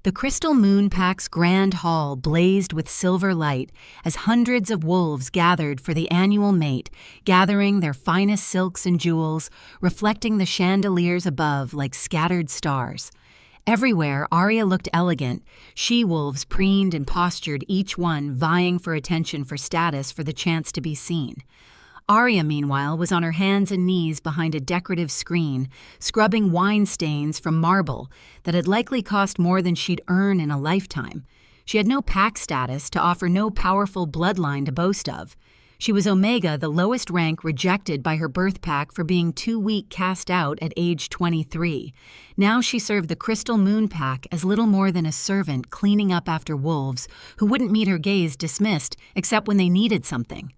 The Crystal Moon Pack's grand hall blazed with silver light as hundreds of wolves gathered for the annual mate, gathering their finest silks and jewels, reflecting the chandeliers above like scattered stars. Everywhere, Arya looked elegant. She-wolves preened and postured, each one vying for attention for status for the chance to be seen. Arya, meanwhile, was on her hands and knees behind a decorative screen, scrubbing wine stains from marble that had likely cost more than she'd earn in a lifetime. She had no pack status to offer, no powerful bloodline to boast of. She was Omega, the lowest rank, rejected by her birth pack for being too weak, cast out at age 23. Now she served the Crystal Moon Pack as little more than a servant cleaning up after wolves who wouldn't meet her gaze, dismissed, except when they needed something.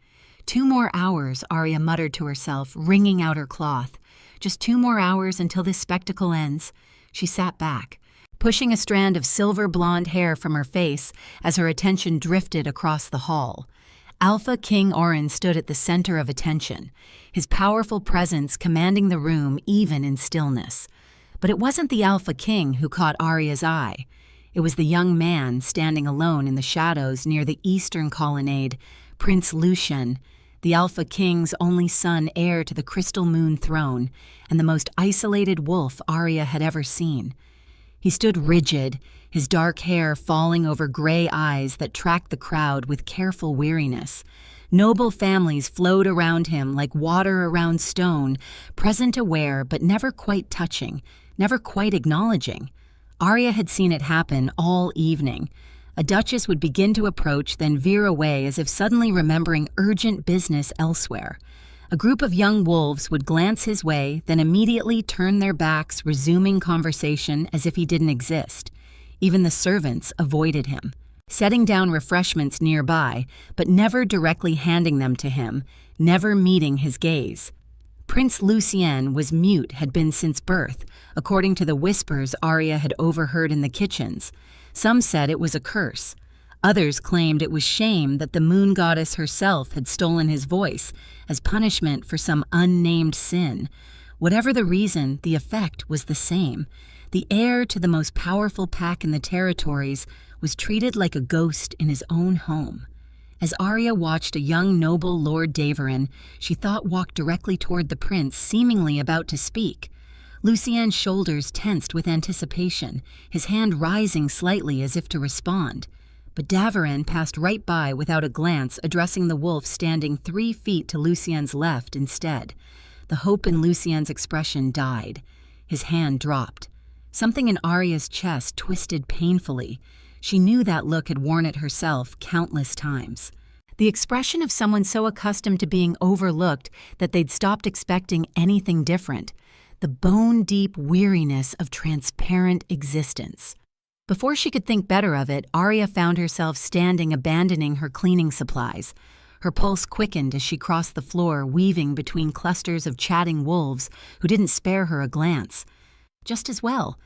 2 more hours, Arya muttered to herself, wringing out her cloth. Just 2 more hours until this spectacle ends. She sat back, pushing a strand of silver blonde hair from her face as her attention drifted across the hall. Alpha King Oren stood at the center of attention, his powerful presence commanding the room even in stillness. But it wasn't the Alpha King who caught Arya's eye. It was the young man standing alone in the shadows near the eastern colonnade, Prince Lycan, the Alpha King's only son, heir to the Crystal Moon throne, and the most isolated wolf Arya had ever seen. He stood rigid, his dark hair falling over gray eyes that tracked the crowd with careful weariness. Noble families flowed around him like water around stone, present aware but never quite touching, never quite acknowledging. Arya had seen it happen all evening. A duchess would begin to approach, then veer away as if suddenly remembering urgent business elsewhere. A group of young wolves would glance his way, then immediately turn their backs, resuming conversation as if he didn't exist. Even the servants avoided him, setting down refreshments nearby, but never directly handing them to him, never meeting his gaze. Prince Lycan was mute, had been since birth, according to the whispers Arya had overheard in the kitchens. Some said it was a curse. Others claimed it was shame that the moon goddess herself had stolen his voice as punishment for some unnamed sin. Whatever the reason, the effect was the same. The heir to the most powerful pack in the territories was treated like a ghost in his own home. As Arya watched a young noble Lord Daverin, she thought walked directly toward the prince, seemingly about to speak. Lycan's shoulders tensed with anticipation, his hand rising slightly as if to respond. But Daverin passed right by without a glance, addressing the wolf standing 3 feet to Lycan's left instead. The hope in Lycan's expression died. His hand dropped. Something in Arya's chest twisted painfully. She knew that look had worn it herself countless times. The expression of someone so accustomed to being overlooked that they'd stopped expecting anything different. The bone-deep weariness of transparent existence. Before she could think better of it, Arya found herself standing, abandoning her cleaning supplies. Her pulse quickened as she crossed the floor, weaving between clusters of chatting wolves who didn't spare her a glance. Just as well.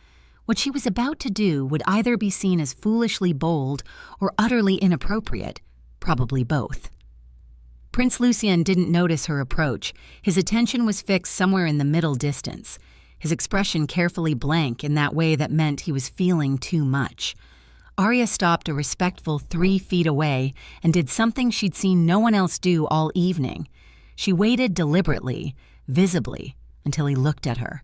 What she was about to do would either be seen as foolishly bold or utterly inappropriate, probably both. Prince Lycan didn't notice her approach. His attention was fixed somewhere in the middle distance, his expression carefully blank in that way that meant he was feeling too much. Arya stopped a respectful 3 feet away and did something she'd seen no one else do all evening. She waited deliberately, visibly, until he looked at her.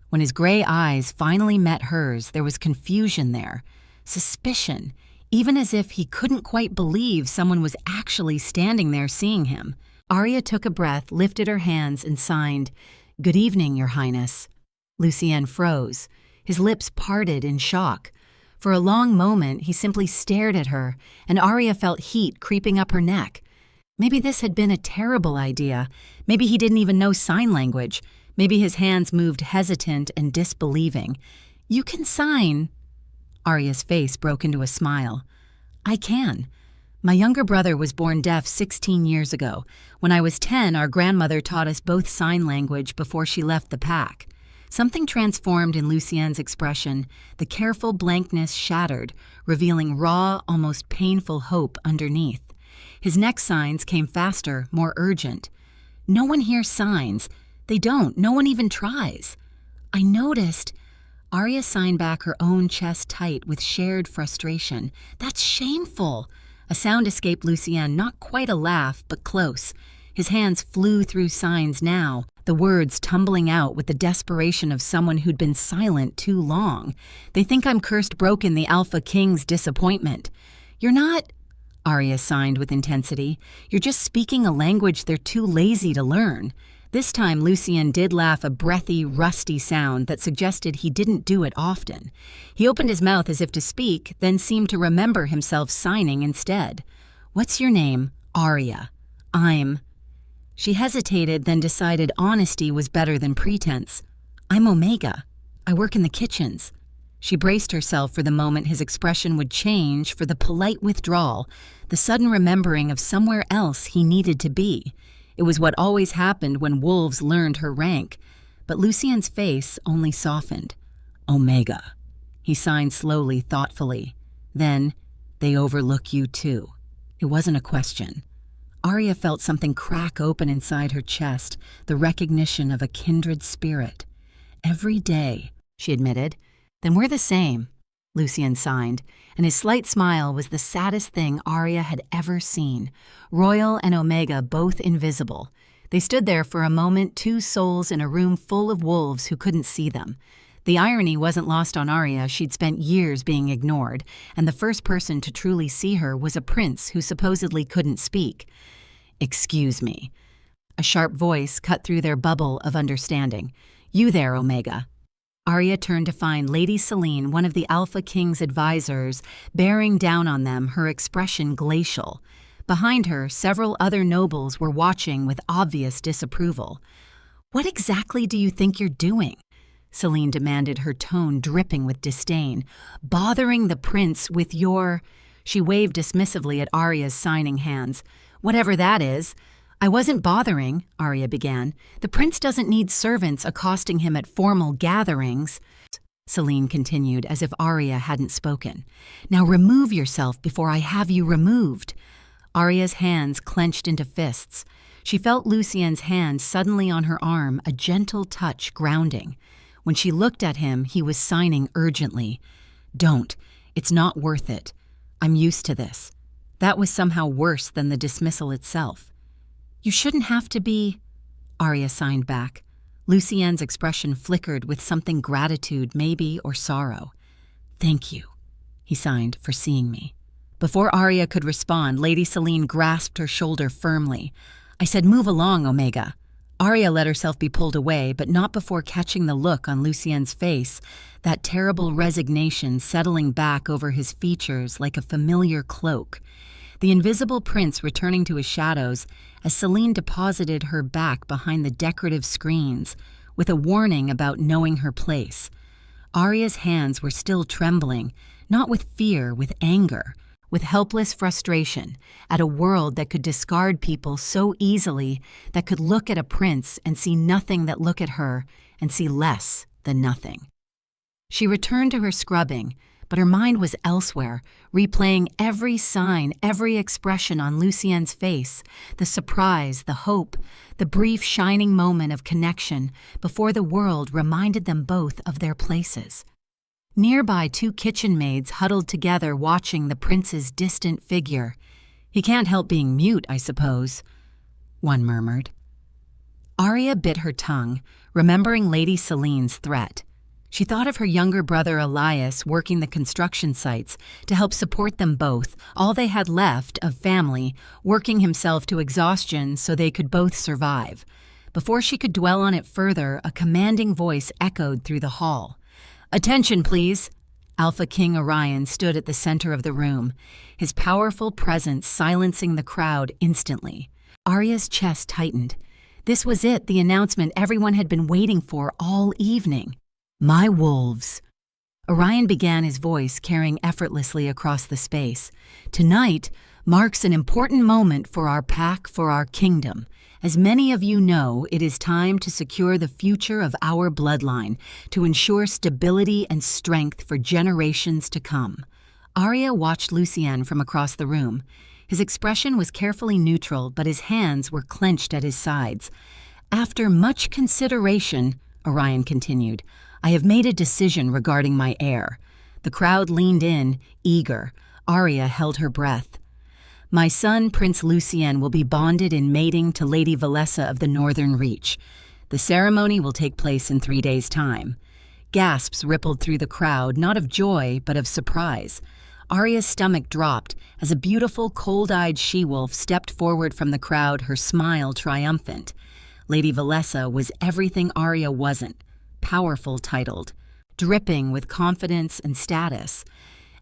When his gray eyes finally met hers, there was confusion there, suspicion, even as if he couldn't quite believe someone was actually standing there seeing him. Arya took a breath, lifted her hands, and signed, "Good evening, Your Highness." Lycan froze, his lips parted in shock. For a long moment, he simply stared at her, and Arya felt heat creeping up her neck. Maybe this had been a terrible idea. Maybe he didn't even know sign language. Maybe his hands moved hesitant and disbelieving. "You can sign." Arya's face broke into a smile. "I can. My younger brother was born deaf 16 years ago. When I was 10, our grandmother taught us both sign language before she left the pack." Something transformed in Lycan's expression. The careful blankness shattered, revealing raw, almost painful hope underneath. His next signs came faster, more urgent. "No one hears signs. They don't. No one even tries." "I noticed." Arya signed back her own chest tight with shared frustration. "That's shameful!" A sound escaped Lucien, not quite a laugh, but close. His hands flew through signs now, the words tumbling out with the desperation of someone who'd been silent too long. "They think I'm cursed broken the Alpha King's disappointment." "You're not," Arya signed with intensity. "You're just speaking a language they're too lazy to learn." This time Lucien did laugh, a breathy, rusty sound that suggested he didn't do it often. He opened his mouth as if to speak, then seemed to remember himself signing instead. "What's your name?" "Arya." "I'm—" She hesitated, then decided honesty was better than pretense. "I'm Omega. I work in the kitchens." She braced herself for the moment his expression would change, for the polite withdrawal, the sudden remembering of somewhere else he needed to be. It was what always happened when wolves learned her rank, but Lucien's face only softened. "Omega," he signed slowly, thoughtfully. Then, "They overlook you too." It wasn't a question. Arya felt something crack open inside her chest, the recognition of a kindred spirit. "Every day," she admitted. "Then we're the same," Lucien signed, and his slight smile was the saddest thing Arya had ever seen. Royal and Omega both invisible. They stood there for a moment, two souls in a room full of wolves who couldn't see them. The irony wasn't lost on Arya. She'd spent years being ignored, and the first person to truly see her was a prince who supposedly couldn't speak. "Excuse me." A sharp voice cut through their bubble of understanding. "You there, Omega." Arya turned to find Lady Selene, one of the Alpha King's advisors, bearing down on them, her expression glacial. Behind her, several other nobles were watching with obvious disapproval. "What exactly do you think you're doing?" Selene demanded, her tone dripping with disdain. "Bothering the prince with your—" She waved dismissively at Arya's signing hands. "Whatever that is." "I wasn't bothering," Arya began. "The prince doesn't need servants accosting him at formal gatherings," Selene continued, as if Arya hadn't spoken. "Now remove yourself before I have you removed." Arya's hands clenched into fists. She felt Lucien's hand suddenly on her arm, a gentle touch grounding. When she looked at him, he was signing urgently. "Don't. It's not worth it. I'm used to this." That was somehow worse than the dismissal itself. "You shouldn't have to be—" Arya signed back. Lucien's expression flickered with something gratitude, maybe, or sorrow. "Thank you," he signed, "for seeing me." Before Arya could respond, Lady Selene grasped her shoulder firmly. "I said move along, Omega." Arya let herself be pulled away, but not before catching the look on Lucien's face, that terrible resignation settling back over his features like a familiar cloak. The invisible prince returning to his shadows as Selene deposited her back behind the decorative screens, with a warning about knowing her place. Arya's hands were still trembling, not with fear, with anger, with helpless frustration at a world that could discard people so easily, that could look at a prince and see nothing that look at her and see less than nothing. She returned to her scrubbing, but her mind was elsewhere, replaying every sign, every expression on Lucien's face, the surprise, the hope, the brief shining moment of connection before the world reminded them both of their places. Nearby, two kitchen maids huddled together watching the prince's distant figure. "He can't help being mute, I suppose," one murmured. Arya bit her tongue, remembering Lady Selene's threat. She thought of her younger brother Elias working the construction sites to help support them both, all they had left of family, working himself to exhaustion so they could both survive. Before she could dwell on it further, a commanding voice echoed through the hall. "Attention, please." Alpha King Orion stood at the center of the room, his powerful presence silencing the crowd instantly. Arya's chest tightened. This was it, the announcement everyone had been waiting for all evening. "My wolves." Orion began, his voice carrying effortlessly across the space. "Tonight marks an important moment for our pack, for our kingdom. As many of you know, it is time to secure the future of our bloodline, to ensure stability and strength for generations to come." Arya watched Lucien from across the room. His expression was carefully neutral, but his hands were clenched at his sides. "After much consideration," Orion continued, I have made a decision regarding my heir. The crowd leaned in, eager. Arya held her breath. My son, Prince Lucien, will be bonded in mating to Lady Valessa of the Northern Reach. The ceremony will take place in 3 days' time. Gasps rippled through the crowd, not of joy, but of surprise. Arya's stomach dropped as a beautiful, cold-eyed she-wolf stepped forward from the crowd, her smile triumphant. Lady Valessa was everything Arya wasn't, powerful titled, dripping with confidence and status.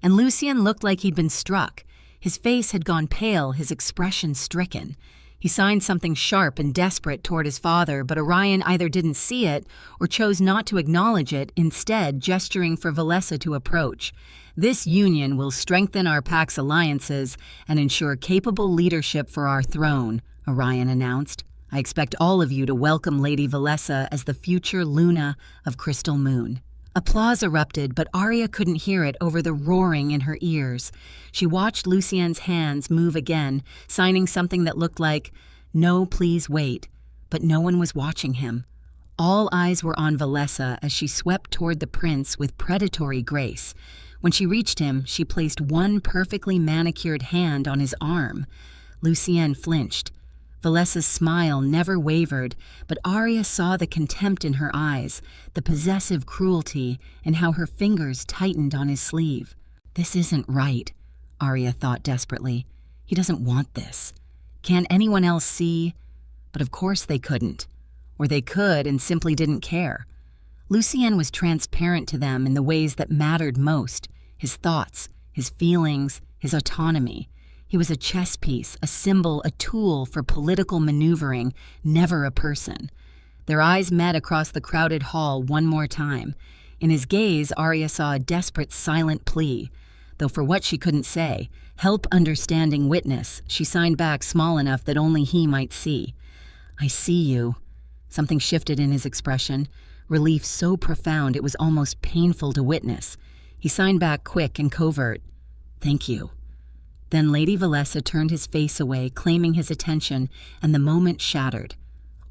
And Lucien looked like he'd been struck. His face had gone pale, his expression stricken. He signed something sharp and desperate toward his father, but Orion either didn't see it or chose not to acknowledge it, instead gesturing for Valessa to approach. This union will strengthen our pack's alliances and ensure capable leadership for our throne, Orion announced. I expect all of you to welcome Lady Valessa as the future Luna of Crystal Moon. Applause erupted, but Arya couldn't hear it over the roaring in her ears. She watched Lucien's hands move again, signing something that looked like, "No, please wait." But no one was watching him. All eyes were on Valessa as she swept toward the prince with predatory grace. When she reached him, she placed one perfectly manicured hand on his arm. Lucien flinched. Valessa's smile never wavered, but Arya saw the contempt in her eyes, the possessive cruelty, and how her fingers tightened on his sleeve. This isn't right, Arya thought desperately. He doesn't want this. Can't anyone else see? But of course they couldn't. Or they could and simply didn't care. Lucien was transparent to them in the ways that mattered most, his thoughts, his feelings, his autonomy. He was a chess piece, a symbol, a tool for political maneuvering, never a person. Their eyes met across the crowded hall one more time. In his gaze, Arya saw a desperate, silent plea. Though for what she couldn't say, help understanding witness, she signed back small enough that only he might see. I see you. Something shifted in his expression, relief so profound it was almost painful to witness. He signed back quick and covert. Thank you. Then Lady Valessa turned his face away, claiming his attention, and the moment shattered.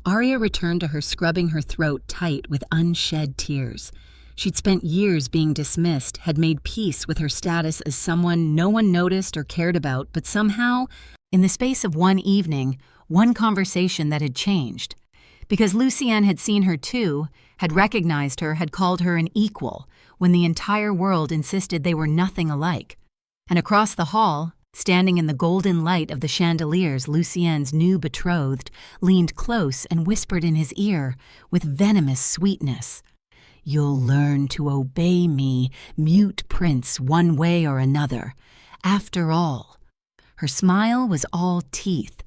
Arya returned to her, scrubbing her throat tight with unshed tears. She'd spent years being dismissed, had made peace with her status as someone no one noticed or cared about, but somehow, in the space of one evening, one conversation that had changed. Because Lucien had seen her too, had recognized her, had called her an equal, when the entire world insisted they were nothing alike. And across the hall, standing in the golden light of the chandeliers, Lucien's new betrothed leaned close and whispered in his ear with venomous sweetness, "You'll learn to obey me, mute prince, one way or another. After all." Her smile was all teeth.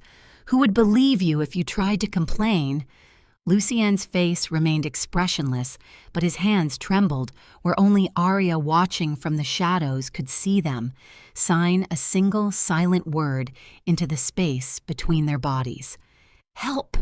Who would believe you if you tried to complain? Lucien's face remained expressionless, but his hands trembled, where only Arya, watching from the shadows, could see them, sign a single silent word into the space between their bodies. Help!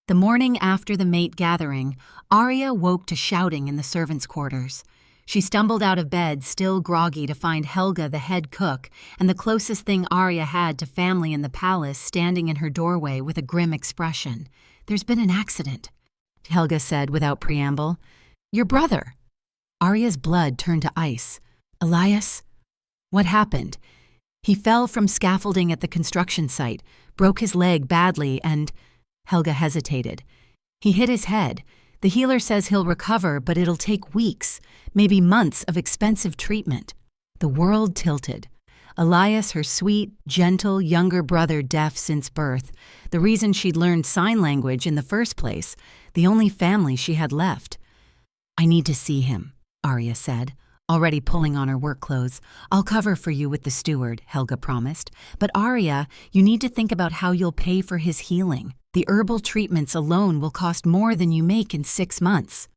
The morning after the mate gathering, Arya woke to shouting in the servants' quarters. She stumbled out of bed, still groggy, to find Helga, the head cook, and the closest thing Arya had to family in the palace, standing in her doorway with a grim expression. "There's been an accident," Helga said without preamble. "Your brother." Arya's blood turned to ice. "Elias? What happened?" "He fell from scaffolding at the construction site, broke his leg badly, and—" Helga hesitated. "He hit his head. The healer says he'll recover, but it'll take weeks, maybe months of expensive treatment." The world tilted. Elias, her sweet, gentle, younger brother, deaf since birth, the reason she'd learned sign language in the first place, the only family she had left. "I need to see him," Arya said, already pulling on her work clothes. "I'll cover for you with the steward," Helga promised. "But Arya, you need to think about how you'll pay for his healing. The herbal treatments alone will cost more than you make in 6 months."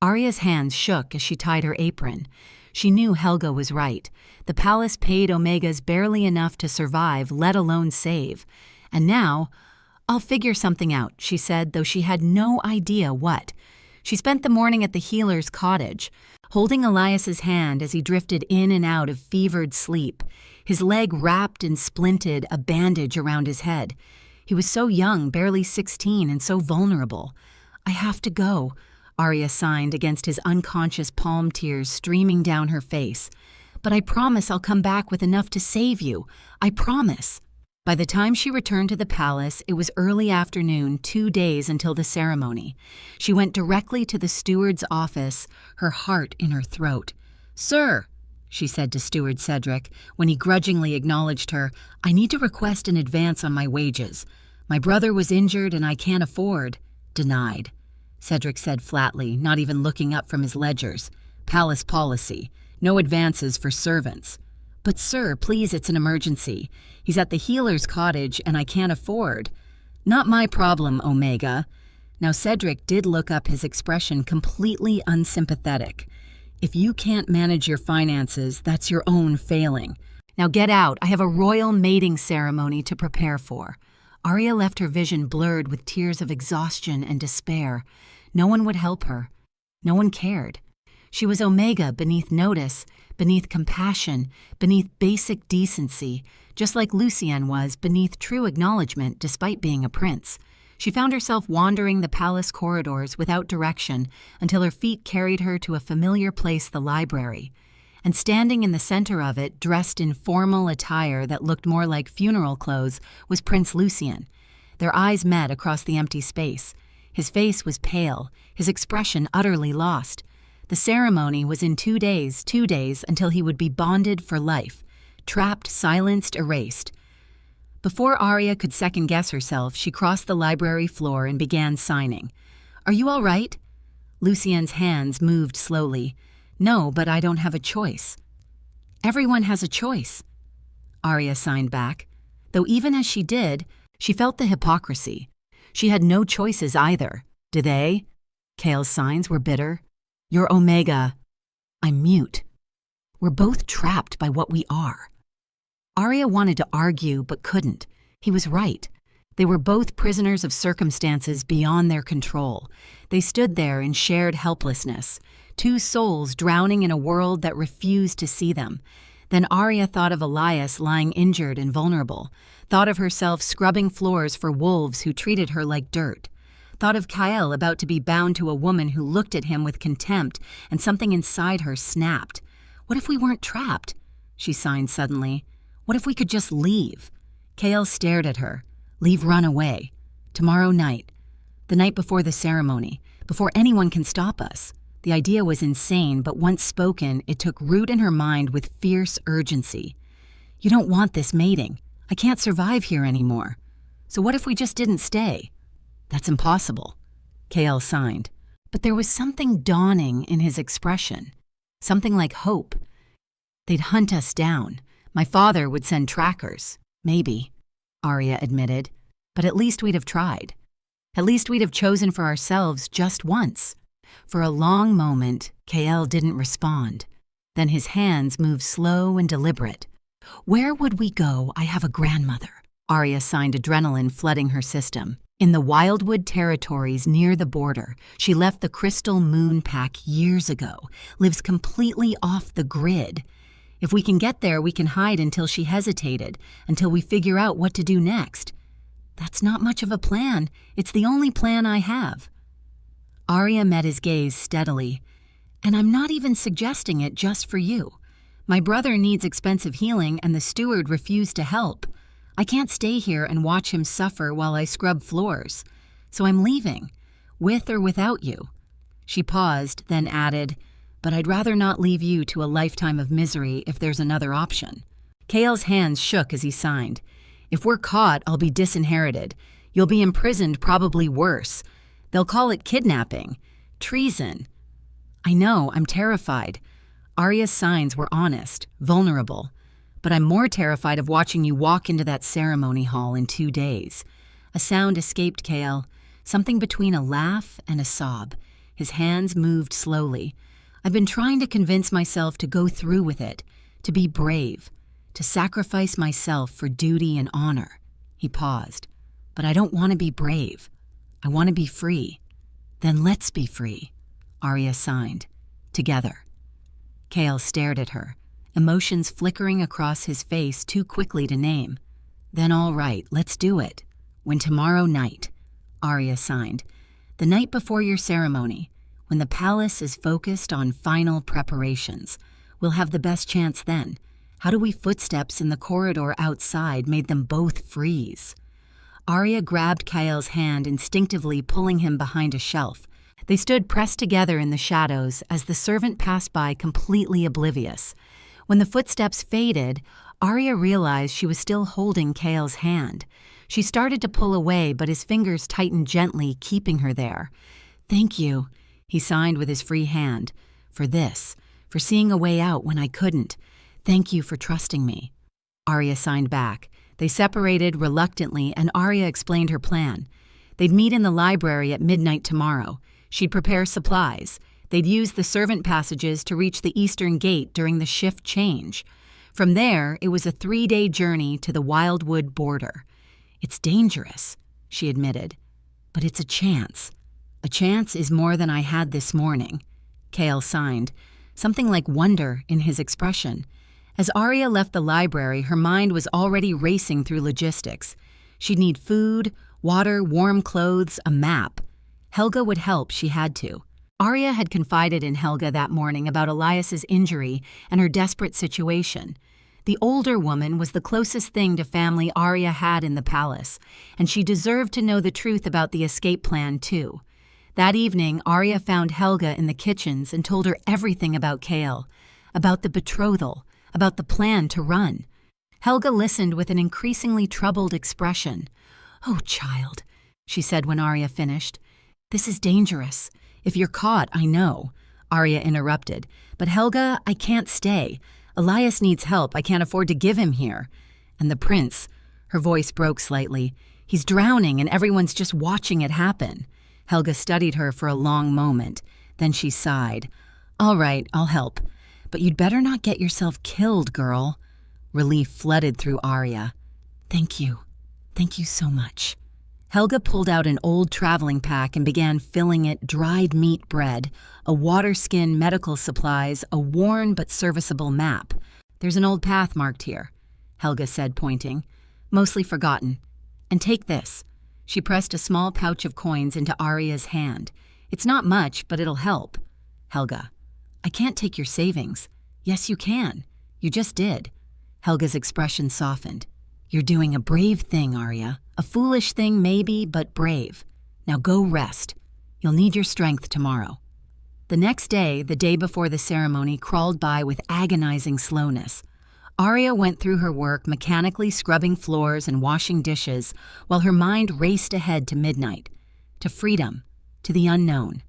Arya's hands shook as she tied her apron. She knew Helga was right. The palace paid Omegas barely enough to survive, let alone save. And now, "I'll figure something out," she said, though she had no idea what. She spent the morning at the healer's cottage, holding Elias's hand as he drifted in and out of fevered sleep, his leg wrapped in splinted, a bandage around his head. He was so young, barely 16, and so vulnerable. "I have to go," Arya signed against his unconscious palm tears streaming down her face. "But I promise I'll come back with enough to save you. I promise." By the time she returned to the palace, it was early afternoon, 2 days until the ceremony. She went directly to the steward's office, her heart in her throat. "Sir," she said to Steward Cedric, when he grudgingly acknowledged her, "I need to request an advance on my wages. My brother was injured and I can't afford." "Denied," Cedric said flatly, not even looking up from his ledgers. "Palace policy. No advances for servants." "But sir, please, it's an emergency. He's at the healer's cottage and I can't afford." "Not my problem, Omega." Now Cedric did look up, his expression completely unsympathetic. "If you can't manage your finances, that's your own failing. Now get out. I have a royal mating ceremony to prepare for." Arya left her vision blurred with tears of exhaustion and despair. No one would help her. No one cared. She was Omega beneath notice, beneath compassion, beneath basic decency, just like Lucien was beneath true acknowledgement despite being a prince. She found herself wandering the palace corridors without direction until her feet carried her to a familiar place, the library. And standing in the center of it, dressed in formal attire that looked more like funeral clothes, was Prince Lucien. Their eyes met across the empty space. His face was pale, his expression utterly lost. The ceremony was in 2 days, 2 days until he would be bonded for life, trapped, silenced, erased. Before Arya could second-guess herself, she crossed the library floor and began signing. "Are you all right?" Lucien's hands moved slowly. "No, but I don't have a choice." "Everyone has a choice," Arya signed back, though even as she did, she felt the hypocrisy. She had no choices either. "Do they?" Kale's signs were bitter. "You're Omega." "I'm mute." "We're both trapped by what we are." Arya wanted to argue but couldn't. He was right. They were both prisoners of circumstances beyond their control. They stood there in shared helplessness, two souls drowning in a world that refused to see them. Then Arya thought of Elias lying injured and vulnerable, thought of herself scrubbing floors for wolves who treated her like dirt, thought of Kael about to be bound to a woman who looked at him with contempt, and something inside her snapped. "What if we weren't trapped?" she signed suddenly. "What if we could just leave?" Kael stared at her. "Leave, run away. Tomorrow night. The night before the ceremony. Before anyone can stop us." The idea was insane, but once spoken, it took root in her mind with fierce urgency. "You don't want this mating. I can't survive here anymore. So what if we just didn't stay?" "That's impossible," Kael signed. But there was something dawning in his expression. Something like hope. "They'd hunt us down. My father would send trackers." "Maybe," Arya admitted. "But at least we'd have tried. At least we'd have chosen for ourselves just once." For a long moment, Kael didn't respond. Then his hands moved slow and deliberate. "Where would we go? I have a grandmother." Arya signed, adrenaline flooding her system. "In the Wildwood territories near the border. She left the Crystal Moon Pack years ago. Lives completely off the grid. If we can get there, we can hide until she hesitated, until we figure out what to do next." "That's not much of a plan. It's the only plan I have." Arya met his gaze steadily. "And I'm not even suggesting it just for you. My brother needs expensive healing and the steward refused to help. I can't stay here and watch him suffer while I scrub floors. So I'm leaving, with or without you." She paused, then added, "But I'd rather not leave you to a lifetime of misery if there's another option." Kael's hands shook as he signed. "If we're caught, I'll be disinherited. You'll be imprisoned, probably worse. They'll call it kidnapping. Treason." "I know, I'm terrified." Arya's signs were honest, vulnerable. "But I'm more terrified of watching you walk into that ceremony hall in 2 days." A sound escaped Kael, something between a laugh and a sob. His hands moved slowly. "I've been trying to convince myself to go through with it, to be brave, to sacrifice myself for duty and honor." He paused. "But I don't want to be brave. I want to be free." "Then let's be free," Arya signed. "Together." Kael stared at her, emotions flickering across his face too quickly to name. "Then all right, let's do it. When tomorrow night," Arya signed. "The night before your ceremony. When the palace is focused on final preparations, we'll have the best chance then. How do we footsteps in the corridor outside made them both freeze? Arya grabbed Kael's hand, instinctively pulling him behind a shelf. They stood pressed together in the shadows as the servant passed by, completely oblivious. When the footsteps faded, Arya realized she was still holding Kael's hand. She started to pull away, but his fingers tightened gently, keeping her there. "Thank you," he signed with his free hand. "For this, for seeing a way out when I couldn't. Thank you for trusting me." Arya signed back. They separated reluctantly, and Arya explained her plan. They'd meet in the library at midnight tomorrow. She'd prepare supplies. They'd use the servant passages to reach the eastern gate during the shift change. From there, it was a 3-day journey to the Wildwood border. "It's dangerous," she admitted, "but it's a chance. A chance is more than I had this morning." Kael signed, something like wonder in his expression. As Arya left the library, her mind was already racing through logistics. She'd need food, water, warm clothes, a map. Helga would help, she had to. Arya had confided in Helga that morning about Elias's injury and her desperate situation. The older woman was the closest thing to family Arya had in the palace, and she deserved to know the truth about the escape plan, too. That evening, Arya found Helga in the kitchens and told her everything about Kael, about the betrothal, about the plan to run. Helga listened with an increasingly troubled expression. "Oh, child," she said when Arya finished. "This is dangerous. If you're caught, I know." Arya interrupted. "But Helga, I can't stay. Elias needs help. I can't afford to give him here. And the prince," her voice broke slightly, "he's drowning and everyone's just watching it happen." Helga studied her for a long moment. Then she sighed. "All right, I'll help. But you'd better not get yourself killed, girl." Relief flooded through Arya. "Thank you. Thank you so much." Helga pulled out an old traveling pack and began filling it dried meat bread, a water skin, medical supplies, a worn but serviceable map. "There's an old path marked here," Helga said, pointing. "Mostly forgotten. And take this." She pressed a small pouch of coins into Arya's hand. "It's not much, but it'll help." Helga: "I can't take your savings." "Yes, you can. You just did." Helga's expression softened. "You're doing a brave thing, Arya. A foolish thing, maybe, but brave. Now go rest. You'll need your strength tomorrow." The next day, the day before the ceremony, crawled by with agonizing slowness. Arya went through her work, mechanically scrubbing floors and washing dishes, while her mind raced ahead to midnight, to freedom, to the unknown.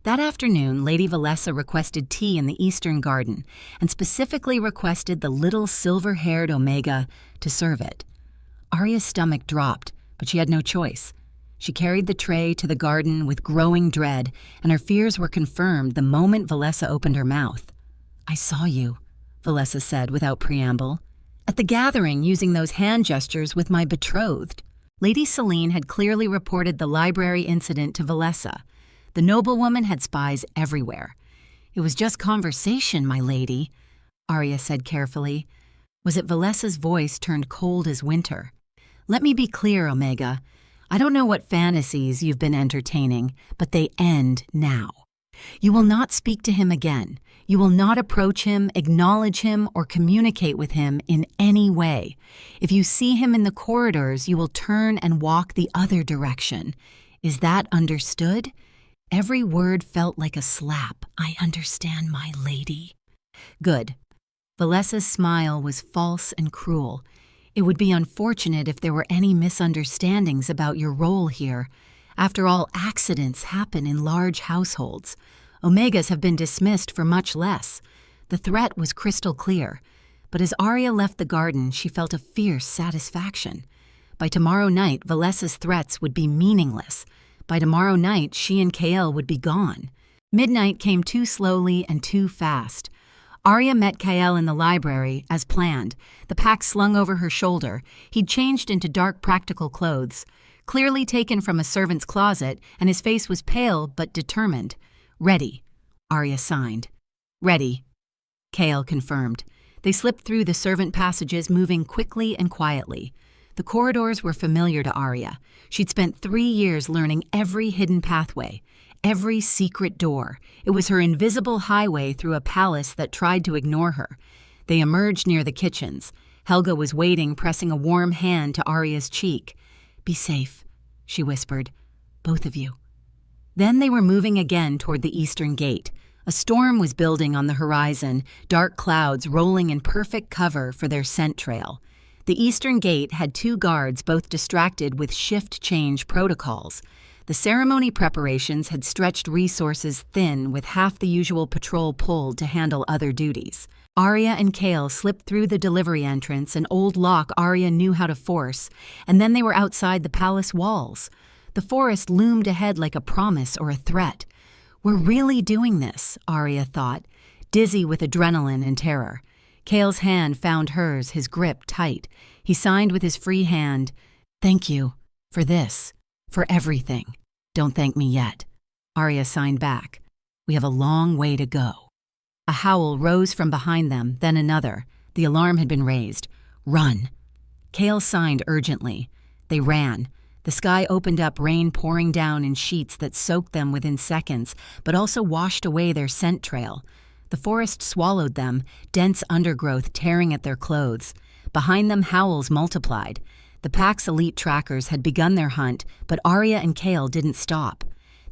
That afternoon, Lady Valessa requested tea in the Eastern Garden, and specifically requested the little silver-haired Omega to serve it. Arya's stomach dropped, but she had no choice. She carried the tray to the garden with growing dread, and her fears were confirmed the moment Valessa opened her mouth. "I saw you," Valessa said without preamble. "At the gathering, using those hand gestures with my betrothed." Lady Selene had clearly reported the library incident to Valessa. The noblewoman had spies everywhere. "It was just conversation, my lady," Arya said carefully. Was it Valessa's voice turned cold as winter? "Let me be clear, Omega. I don't know what fantasies you've been entertaining, but they end now. You will not speak to him again. You will not approach him, acknowledge him, or communicate with him in any way. If you see him in the corridors, you will turn and walk the other direction. Is that understood?" Every word felt like a slap. "I understand, my lady." "Good." Valessa's smile was false and cruel. "It would be unfortunate if there were any misunderstandings about your role here. After all, accidents happen in large households. Omegas have been dismissed for much less." The threat was crystal clear, but as Arya left the garden, she felt a fierce satisfaction. By tomorrow night, Valessa's threats would be meaningless. By tomorrow night, she and Kael would be gone. Midnight came too slowly and too fast. Arya met Kael in the library, as planned, the pack slung over her shoulder. He'd changed into dark practical clothes, clearly taken from a servant's closet, and his face was pale but determined. "Ready," Arya signed. "Ready," Kael confirmed. They slipped through the servant passages, moving quickly and quietly. The corridors were familiar to Arya. She'd spent 3 years learning every hidden pathway, every secret door. It was her invisible highway through a palace that tried to ignore her. They emerged near the kitchens. Helga was waiting, pressing a warm hand to Arya's cheek. "Be safe," she whispered. "Both of you." Then they were moving again toward the eastern gate. A storm was building on the horizon, dark clouds rolling in perfect cover for their scent trail. The eastern gate had 2 guards, both distracted with shift change protocols. The ceremony preparations had stretched resources thin, with half the usual patrol pulled to handle other duties. Arya and Chaol slipped through the delivery entrance, an old lock Arya knew how to force, and then they were outside the palace walls. The forest loomed ahead like a promise or a threat. "We're really doing this," Arya thought, dizzy with adrenaline and terror. Chaol's hand found hers, his grip tight. He signed with his free hand, "Thank you. For this. For everything. Don't thank me yet." Arya signed back. "We have a long way to go." A howl rose from behind them, then another. The alarm had been raised. "Run." Chaol signed urgently. They ran. The sky opened up, rain pouring down in sheets that soaked them within seconds, but also washed away their scent trail. The forest swallowed them, dense undergrowth tearing at their clothes. Behind them, howls multiplied. The pack's elite trackers had begun their hunt, but Arya and Chaol didn't stop.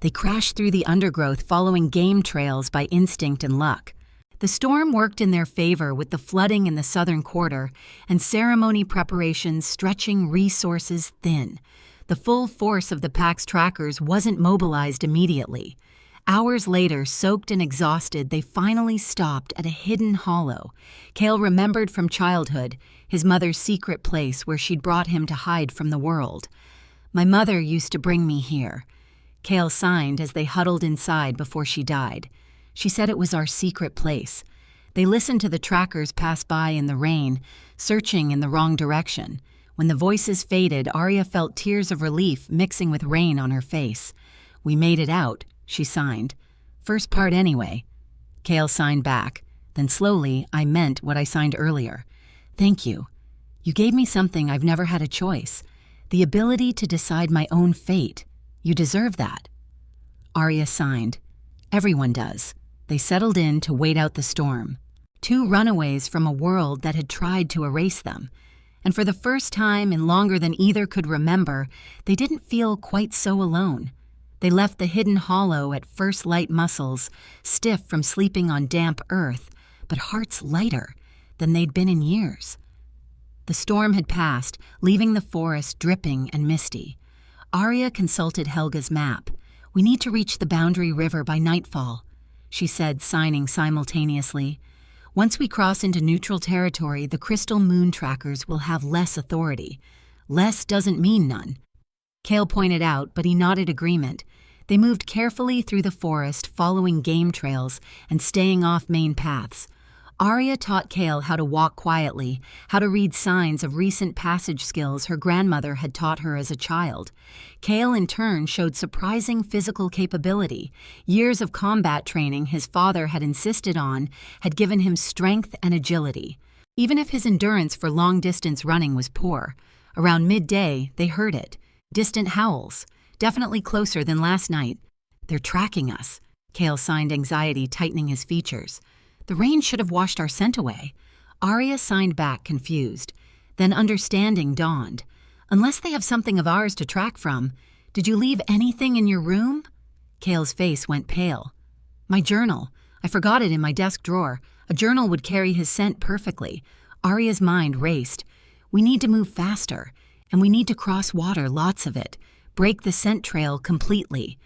They crashed through the undergrowth, following game trails by instinct and luck. The storm worked in their favor with the flooding in the southern quarter and ceremony preparations stretching resources thin. The full force of the pack's trackers wasn't mobilized immediately. Hours later, soaked and exhausted, they finally stopped at a hidden hollow. Chaol remembered from childhood, his mother's secret place where she'd brought him to hide from the world. "My mother used to bring me here." Chaol signed as they huddled inside before she died. She said it was our secret place. They listened to the trackers pass by in the rain, searching in the wrong direction. When the voices faded, Arya felt tears of relief mixing with rain on her face. "We made it out," she signed. "First part anyway." Chaol signed back. Then slowly, "I meant what I signed earlier. Thank you. You gave me something I've never had a choice. The ability to decide my own fate. You deserve that." Arya signed. Everyone does. They settled in to wait out the storm. 2 runaways from a world that had tried to erase them. And for the first time in longer than either could remember, they didn't feel quite so alone. They left the hidden hollow at first light muscles, stiff from sleeping on damp earth, but hearts lighter than they'd been in years. The storm had passed, leaving the forest dripping and misty. Arya consulted Helga's map. "We need to reach the Boundary River by nightfall," she said, signing simultaneously. "Once we cross into neutral territory, the crystal moon trackers will have less authority. Less doesn't mean none." Chaol pointed out, but he nodded agreement. They moved carefully through the forest, following game trails and staying off main paths. Arya taught Chaol how to walk quietly, how to read signs of recent passage skills her grandmother had taught her as a child. Chaol, in turn, showed surprising physical capability. Years of combat training his father had insisted on had given him strength and agility, even if his endurance for long-distance running was poor. Around midday, they heard it. Distant howls, definitely closer than last night. "They're tracking us," Chaol signed, anxiety tightening his features. "The rain should have washed our scent away." Arya signed back, confused. Then understanding dawned. "Unless they have something of ours to track from. Did you leave anything in your room?" Chaol's face went pale. "My journal. I forgot it in my desk drawer. A journal would carry his scent perfectly." Arya's mind raced. "We need to move faster, and we need to cross water, lots of it. Break the scent trail completely."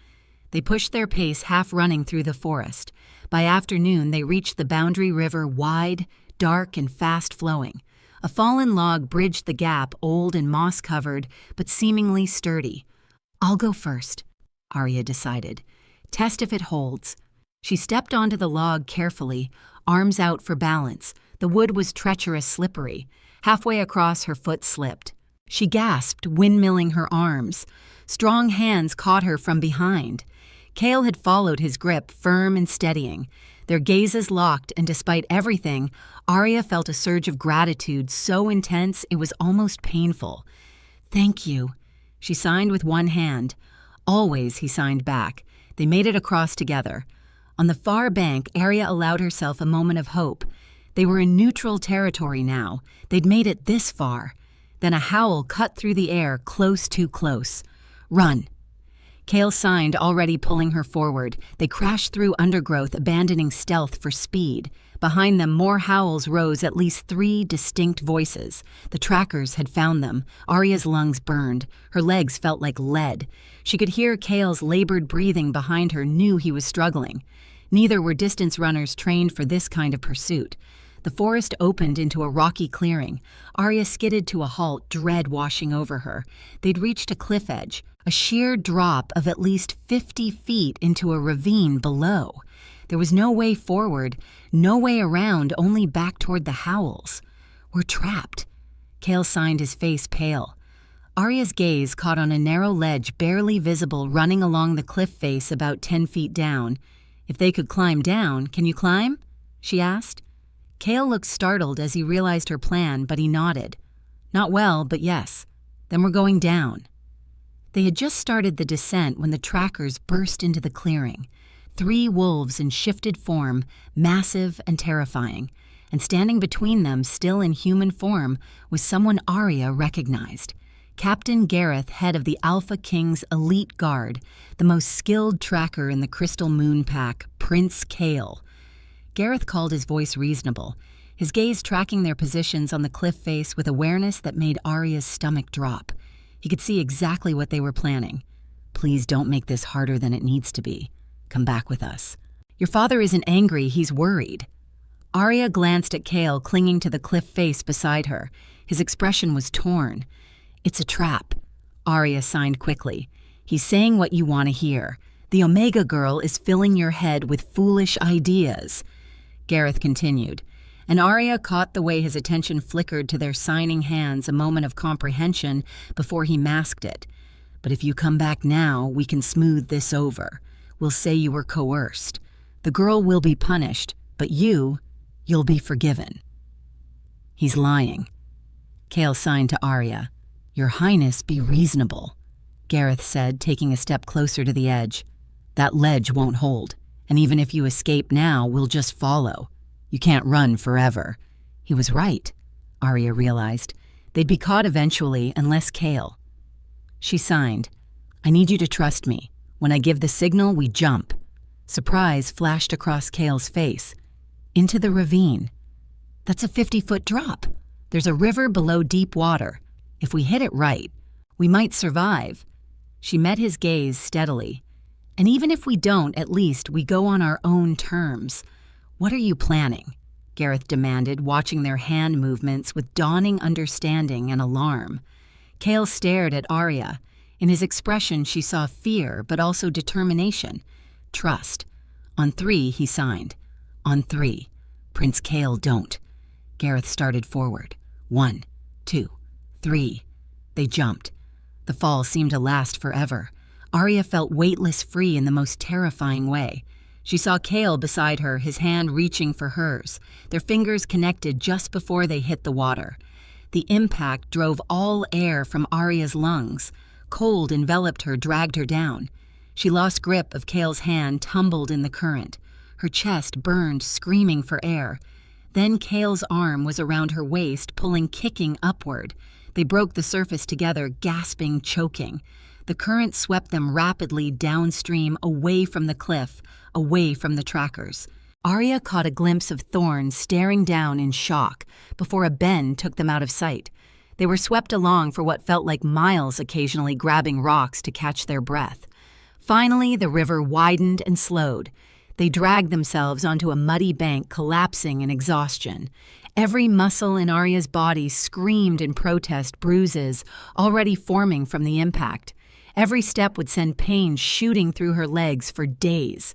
They pushed their pace, half running through the forest. By afternoon, they reached the Boundary River, wide, dark, and fast-flowing. A fallen log bridged the gap, old and moss-covered, but seemingly sturdy. "I'll go first," Arya decided. "Test if it holds." She stepped onto the log carefully, arms out for balance. The wood was treacherous, slippery. Halfway across, her foot slipped. She gasped, windmilling her arms. Strong hands caught her from behind. Chaol had followed his grip, firm and steadying. Their gazes locked, and despite everything, Arya felt a surge of gratitude so intense it was almost painful. "Thank you." She signed with one hand. "Always," he signed back. They made it across together. On the far bank, Arya allowed herself a moment of hope. They were in neutral territory now. They'd made it this far. Then a howl cut through the air, close, too close. "Run!" Kale signed, already pulling her forward. They crashed through undergrowth, abandoning stealth for speed. Behind them, more howls rose, at least 3 distinct voices. The trackers had found them. Arya's lungs burned. Her legs felt like lead. She could hear Kale's labored breathing behind her, knew he was struggling. Neither were distance runners trained for this kind of pursuit. The forest opened into a rocky clearing. Arya skidded to a halt, dread washing over her. They'd reached a cliff edge, a sheer drop of at least 50 feet into a ravine below. There was no way forward, no way around, only back toward the howls. "We're trapped." Kale signed, his face pale. Arya's gaze caught on a narrow ledge barely visible running along the cliff face about 10 feet down. "If they could climb down, can you climb?" she asked. Kale looked startled as he realized her plan, but he nodded. "Not well, but yes. Then we're going down." They had just started the descent when the trackers burst into the clearing. 3 wolves in shifted form, massive and terrifying. And standing between them, still in human form, was someone Arya recognized. Captain Gareth, head of the Alpha King's elite guard, the most skilled tracker in the Crystal Moon Pack, Prince Kale. Gareth called his voice reasonable, his gaze tracking their positions on the cliff face with awareness that made Arya's stomach drop. He could see exactly what they were planning. "Please don't make this harder than it needs to be. Come back with us. Your father isn't angry, he's worried." Arya glanced at Kale clinging to the cliff face beside her. His expression was torn. "It's a trap," Arya signed quickly. "He's saying what you want to hear. The Omega Girl is filling your head with foolish ideas." Gareth continued, and Arya caught the way his attention flickered to their signing hands, a moment of comprehension before he masked it. "But if you come back now, we can smooth this over. We'll say you were coerced. The girl will be punished, but you'll be forgiven." "He's lying." Kale signed to Arya. "Your Highness, be reasonable," Gareth said, taking a step closer to the edge. "That ledge won't hold, and even if you escape now, we'll just follow. You can't run forever." He was right, Arya realized. They'd be caught eventually, unless Kale. She signed. "I need you to trust me. When I give the signal, we jump." Surprise flashed across Kale's face. "Into the ravine. That's a 50-foot drop. There's a river below deep water. If we hit it right, we might survive." She met his gaze steadily. "And even if we don't, at least we go on our own terms. What are you planning?" Gareth demanded, watching their hand movements with dawning understanding and alarm. Kale stared at Arya. In his expression, she saw fear, but also determination. Trust. "On 3, he signed. "On 3. Prince Kale, don't." Gareth started forward. 1, 2, 3. They jumped. The fall seemed to last forever. Arya felt weightless, free in the most terrifying way. She saw Kale beside her, his hand reaching for hers. Their fingers connected just before they hit the water. The impact drove all air from Arya's lungs. Cold enveloped her, dragged her down. She lost grip of Kale's hand, tumbled in the current. Her chest burned, screaming for air. Then Kale's arm was around her waist, pulling, kicking upward. They broke the surface together, gasping, choking. The current swept them rapidly downstream, away from the cliff, away from the trackers. Arya caught a glimpse of Thorn staring down in shock before a bend took them out of sight. They were swept along for what felt like miles, occasionally grabbing rocks to catch their breath. Finally, the river widened and slowed. They dragged themselves onto a muddy bank, collapsing in exhaustion. Every muscle in Arya's body screamed in protest, bruises already forming from the impact. Every step would send pain shooting through her legs for days.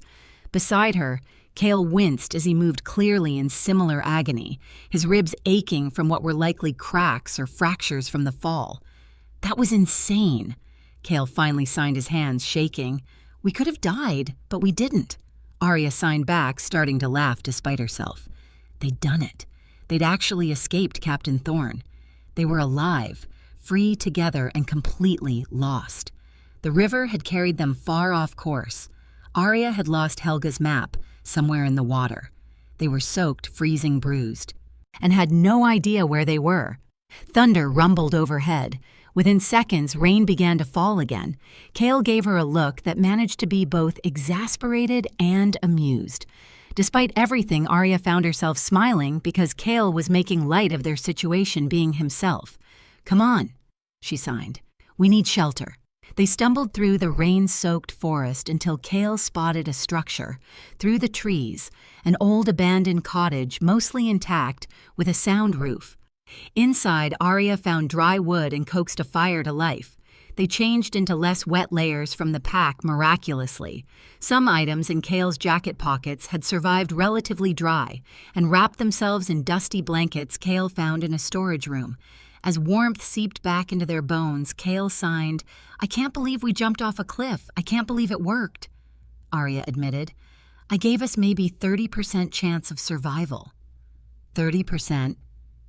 Beside her, Kale winced as he moved clearly in similar agony, his ribs aching from what were likely cracks or fractures from the fall. That was insane. Kale finally signed his hands, shaking. "We could have died, but we didn't." Arya signed back, starting to laugh despite herself. They'd done it. They'd actually escaped Captain Thorn. They were alive, free together and completely lost. The river had carried them far off course. Arya had lost Helga's map somewhere in the water. They were soaked, freezing, bruised, and had no idea where they were. Thunder rumbled overhead. Within seconds, rain began to fall again. Kale gave her a look that managed to be both exasperated and amused. Despite everything, Arya found herself smiling because Kale was making light of their situation being himself. "Come on," she signed. "We need shelter." They stumbled through the rain-soaked forest until Kale spotted a structure. Through the trees, an old abandoned cottage, mostly intact, with a sound roof. Inside, Arya found dry wood and coaxed a fire to life. They changed into less wet layers from the pack miraculously. Some items in Kale's jacket pockets had survived relatively dry and wrapped themselves in dusty blankets Kale found in a storage room. As warmth seeped back into their bones, Kale signed, "I can't believe we jumped off a cliff. I can't believe it worked." Arya admitted, "I gave us maybe 30% chance of survival." 30%?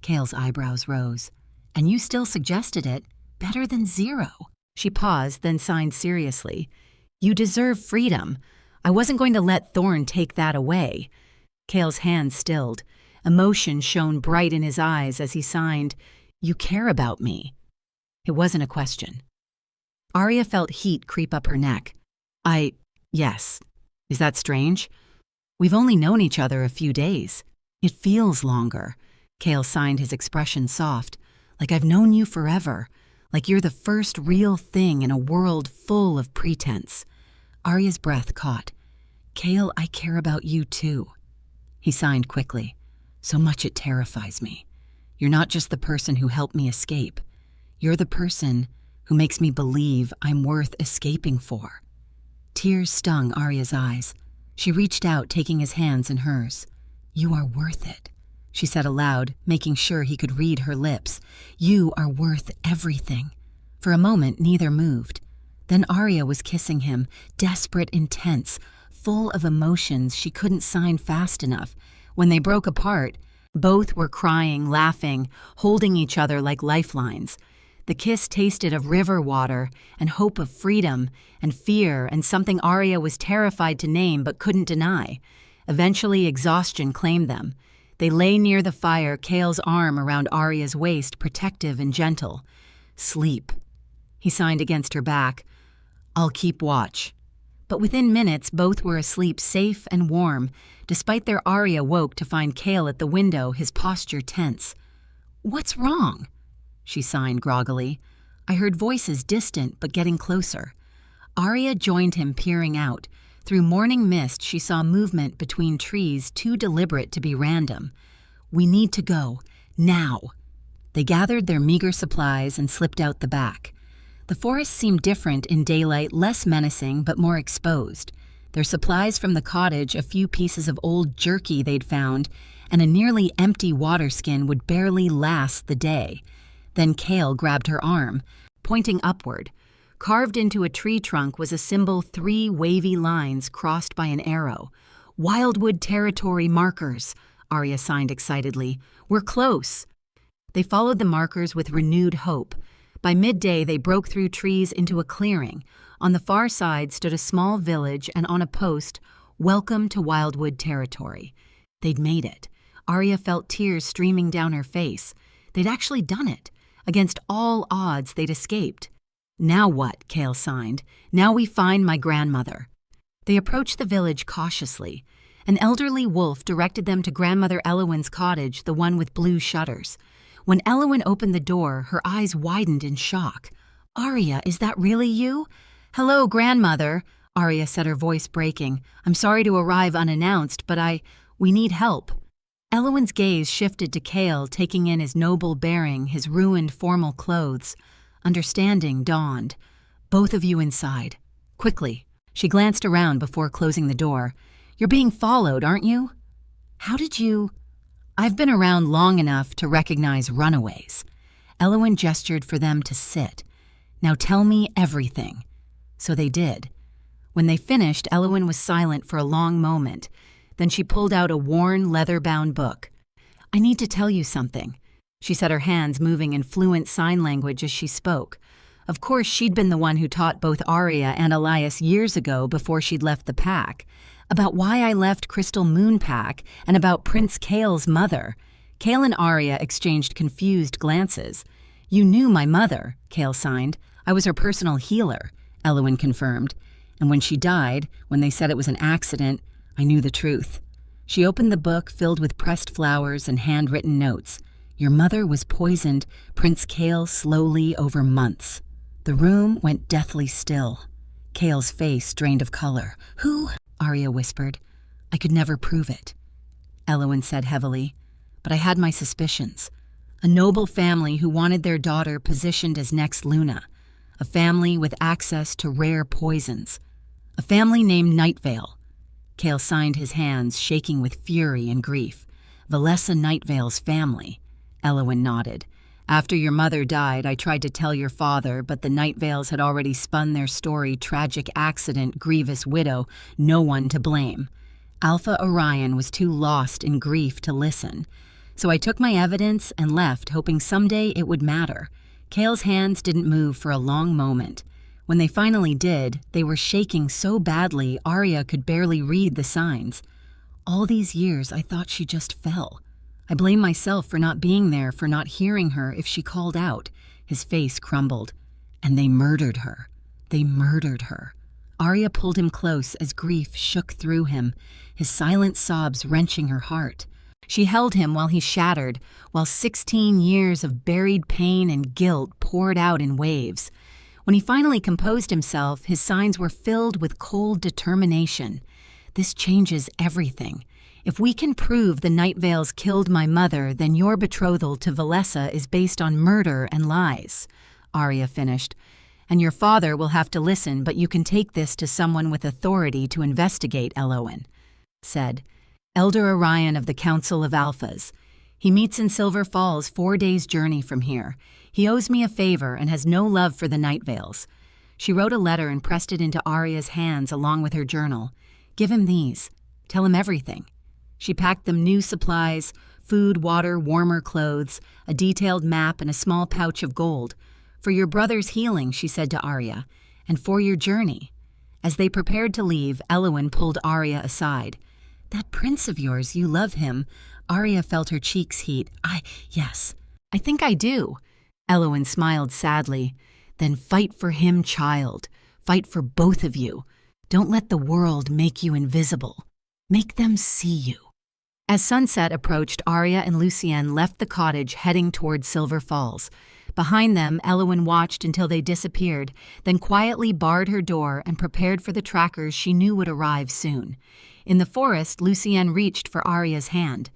Kale's eyebrows rose. "And you still suggested it. Better than 0. She paused, then signed seriously. "You deserve freedom. I wasn't going to let Thorn take that away." Kale's hands stilled. Emotion shone bright in his eyes as he signed, "You care about me." It wasn't a question. Arya felt heat creep up her neck. Yes. Is that strange? We've only known each other a few days. It feels longer." Kale signed, his expression soft. "Like I've known you forever. Like you're the first real thing in a world full of pretense." Arya's breath caught. "Kale, I care about you too." He signed quickly. "So much it terrifies me. You're not just the person who helped me escape. You're the person who makes me believe I'm worth escaping for." Tears stung Arya's eyes. She reached out, taking his hands in hers. "You are worth it," she said aloud, making sure he could read her lips. "You are worth everything." For a moment, neither moved. Then Arya was kissing him, desperate, intense, full of emotions she couldn't sign fast enough. When they broke apart, both were crying, laughing, holding each other like lifelines. The kiss tasted of river water and hope of freedom and fear and something Arya was terrified to name but couldn't deny. Eventually, exhaustion claimed them. They lay near the fire, Kale's arm around Arya's waist, protective and gentle. "Sleep," he signed against her back. "I'll keep watch." But within minutes, both were asleep, safe and warm. Despite their Arya woke to find Kale at the window, his posture tense. "What's wrong?" she signed groggily. "I heard voices distant but getting closer." Arya joined him, peering out. Through morning mist, she saw movement between trees too deliberate to be random. "We need to go. Now." They gathered their meager supplies and slipped out the back. The forest seemed different in daylight, less menacing but more exposed. Their supplies from the cottage, a few pieces of old jerky they'd found, and a nearly empty water skin would barely last the day. Then Kale grabbed her arm, pointing upward. Carved into a tree trunk was a symbol, 3 wavy lines crossed by an arrow. "Wildwood territory markers," Arya signed excitedly. "We're close." They followed the markers with renewed hope. By midday, they broke through trees into a clearing. On the far side stood a small village, and on a post, "Welcome to Wildwood territory." They'd made it. Arya felt tears streaming down her face. They'd actually done it. Against all odds, they'd escaped. "Now what?" Kale signed. "Now we find my grandmother." They approached the village cautiously. An elderly wolf directed them to Grandmother Elowin's cottage, the one with blue shutters. When Elowin opened the door, her eyes widened in shock. "Arya, is that really you?" "Hello, Grandmother," Arya said, her voice breaking. "I'm sorry to arrive unannounced, but we need help." Elowin's gaze shifted to Kale, taking in his noble bearing, his ruined formal clothes. Understanding dawned. "Both of you inside. Quickly." She glanced around before closing the door. "You're being followed, aren't you?" "How did you—" "I've been around long enough to recognize runaways." Elowin gestured for them to sit. "Now tell me everything." So they did. When they finished, Elowin was silent for a long moment. Then she pulled out a worn, leather-bound book. "I need to tell you something." She said, her hands moving in fluent sign language as she spoke. Of course, she'd been the one who taught both Arya and Elias years ago before she'd left the pack, about why I left Crystal Moon Pack and about Prince Kael's mother. Kael and Arya exchanged confused glances. "You knew my mother," Kael signed. "I was her personal healer," Eowyn confirmed. "And when she died, when they said it was an accident, I knew the truth." She opened the book filled with pressed flowers and handwritten notes. "Your mother was poisoned, Prince Kael, slowly over months." The room went deathly still. Kael's face drained of color. "Who?" Arya whispered. "I could never prove it," Eowyn said heavily. "But I had my suspicions. A noble family who wanted their daughter positioned as next Luna. A family with access to rare poisons. A family named Nightvale." Kael signed his hands, shaking with fury and grief. "Valessa Nightvale's family." Eowyn nodded. "After your mother died, I tried to tell your father, but the Nightvales had already spun their story: tragic accident, grievous widow, no one to blame. Alpha Orion was too lost in grief to listen. So I took my evidence and left, hoping someday it would matter." Kael's hands didn't move for a long moment. When they finally did, they were shaking so badly Arya could barely read the signs. "All these years I thought she just fell. I blame myself for not being there, for not hearing her if she called out." His face crumbled. "And they murdered her. They murdered her." Arya pulled him close as grief shook through him, his silent sobs wrenching her heart. She held him while he shattered, while 16 years of buried pain and guilt poured out in waves. When he finally composed himself, his signs were filled with cold determination. "This changes everything. If we can prove the Nightvales killed my mother, then your betrothal to Valessa is based on murder and lies," Arya finished. "And your father will have to listen, but you can take this to someone with authority to investigate," Eowyn said. "Elder Orion of the Council of Alphas. He meets in Silver Falls, 4 days' journey from here. He owes me a favor and has no love for the Nightvales." She wrote a letter and pressed it into Arya's hands along with her journal. "Give him these. Tell him everything." She packed them new supplies: food, water, warmer clothes, a detailed map, and a small pouch of gold. "For your brother's healing," she said to Arya, "and for your journey." As they prepared to leave, Eowyn pulled Arya aside. "That prince of yours, you love him." Arya felt her cheeks heat. Yes, I think I do." Eowyn smiled sadly. "Then fight for him, child. Fight for both of you. Don't let the world make you invisible. Make them see you." As sunset approached, Arya and Lucienne left the cottage heading toward Silver Falls. Behind them, Eowyn watched until they disappeared, then quietly barred her door and prepared for the trackers she knew would arrive soon. In the forest, Lucienne reached for Arya's hand.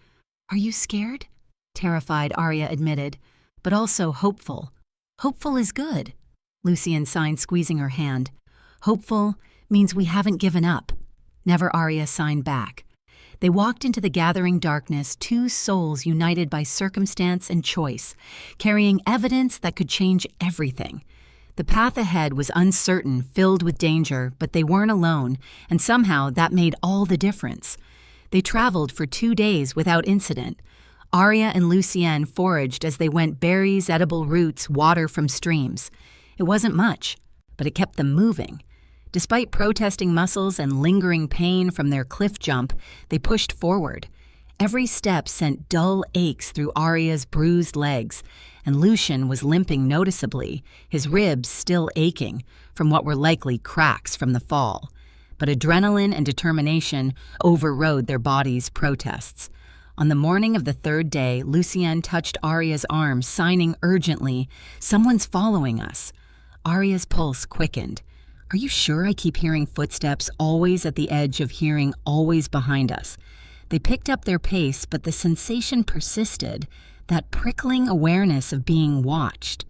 "Are you scared?" Terrified, Arya admitted, "but also hopeful." "Hopeful is good," Lucienne signed, squeezing her hand. "Hopeful means we haven't given up." Never, Arya signed back. They walked into the gathering darkness, two souls united by circumstance and choice, carrying evidence that could change everything. The path ahead was uncertain, filled with danger, but they weren't alone, and somehow that made all the difference. They traveled for 2 days without incident. Arya and Lucienne foraged as they went: berries, edible roots, water from streams. It wasn't much, but it kept them moving. Despite protesting muscles and lingering pain from their cliff jump, they pushed forward. Every step sent dull aches through Arya's bruised legs, and Lucian was limping noticeably, his ribs still aching from what were likely cracks from the fall. But adrenaline and determination overrode their bodies' protests. On the morning of the 3rd day, Lucienne touched Arya's arm, signing urgently, "Someone's following us." Arya's pulse quickened. "Are you sure I keep hearing footsteps, always at the edge of hearing, always behind us?" They picked up their pace, but the sensation persisted, that prickling awareness of being watched.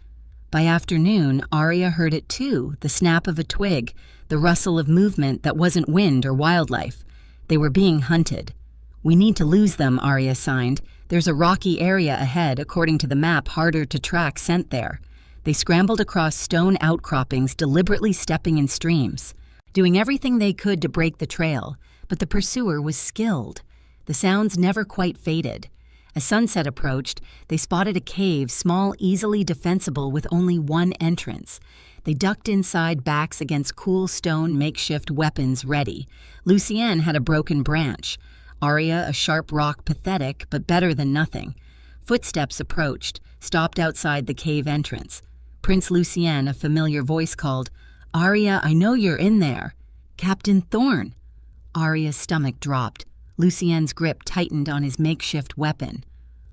By afternoon, Arya heard it too, the snap of a twig, the rustle of movement that wasn't wind or wildlife. They were being hunted. "We need to lose them," Arya signed. "There's a rocky area ahead, according to the map, harder to track scent there." They scrambled across stone outcroppings, deliberately stepping in streams, doing everything they could to break the trail, but the pursuer was skilled. The sounds never quite faded. As sunset approached, they spotted a cave, small, easily defensible, with only one entrance. They ducked inside, backs against cool stone makeshift weapons ready. Lucienne had a broken branch. Arya, a sharp rock, pathetic, but better than nothing. Footsteps approached, stopped outside the cave entrance. Prince Lucien, a familiar voice called, "Arya, I know you're in there." "Captain Thorn." Arya's stomach dropped. Lucien's grip tightened on his makeshift weapon.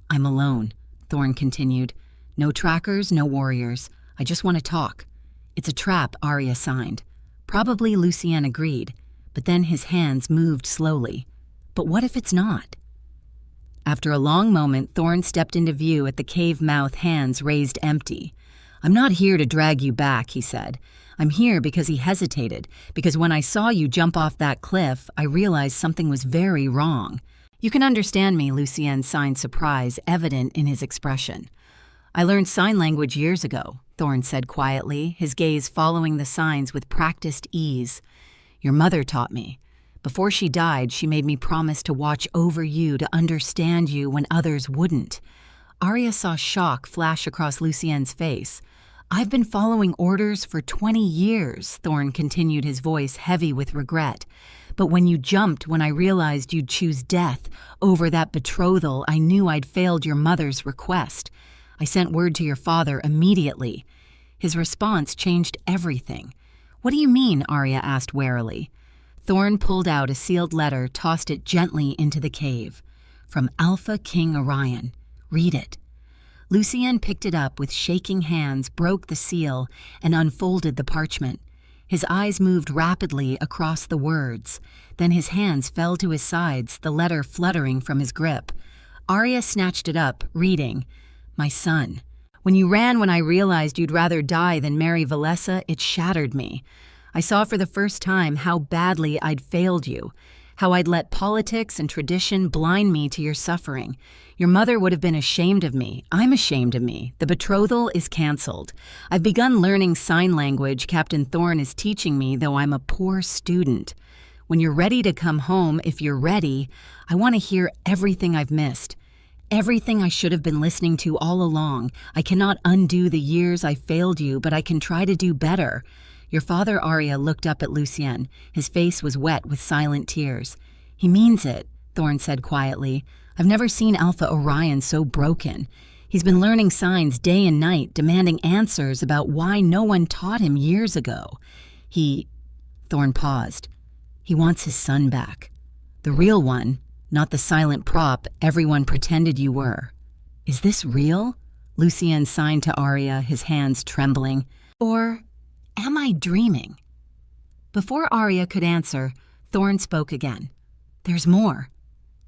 "I'm alone," Thorn continued. "No trackers, no warriors. I just want to talk." "It's a trap," Arya signed. Probably Lucien agreed, but then his hands moved slowly. But what if it's not? After a long moment, Thorn stepped into view at the cave mouth, hands raised empty. "I'm not here to drag you back," he said. "I'm here because," he hesitated, "because when I saw you jump off that cliff, I realized something was very wrong." "You can understand me," Lucien signed, surprise evident in his expression. "I learned sign language years ago," Thorn said quietly, his gaze following the signs with practiced ease. "Your mother taught me. Before she died, she made me promise to watch over you, to understand you when others wouldn't." Arya saw shock flash across Lucien's face. "I've been following orders for 20 years, Thorn continued, his voice heavy with regret. "But when you jumped, when I realized you'd choose death over that betrothal, I knew I'd failed your mother's request. I sent word to your father immediately." His response changed everything. "What do you mean?" Arya asked warily. Thorn pulled out a sealed letter, tossed it gently into the cave. "From Alpha King Orion. Read it." Lucien picked it up with shaking hands, broke the seal, and unfolded the parchment. His eyes moved rapidly across the words. Then his hands fell to his sides, the letter fluttering from his grip. Arya snatched it up, reading, "My son, when you ran when I realized you'd rather die than marry Valessa, it shattered me. I saw for the first time how badly I'd failed you, how I'd let politics and tradition blind me to your suffering. Your mother would have been ashamed of me. I'm ashamed of me. The betrothal is canceled. I've begun learning sign language Captain Thorn is teaching me, though I'm a poor student. When you're ready to come home, if you're ready, I want to hear everything I've missed. Everything I should have been listening to all along. I cannot undo the years I failed you, but I can try to do better." Your father, Arya, looked up at Lucien. His face was wet with silent tears. "He means it," Thorn said quietly. "I've never seen Alpha Orion so broken. He's been learning signs day and night, demanding answers about why no one taught him years ago. Thorn paused. "He wants his son back. The real one, not the silent prop everyone pretended you were." "Is this real?" Lucien signed to Arya, his hands trembling. "Or am I dreaming?" Before Arya could answer, Thorn spoke again. "There's more.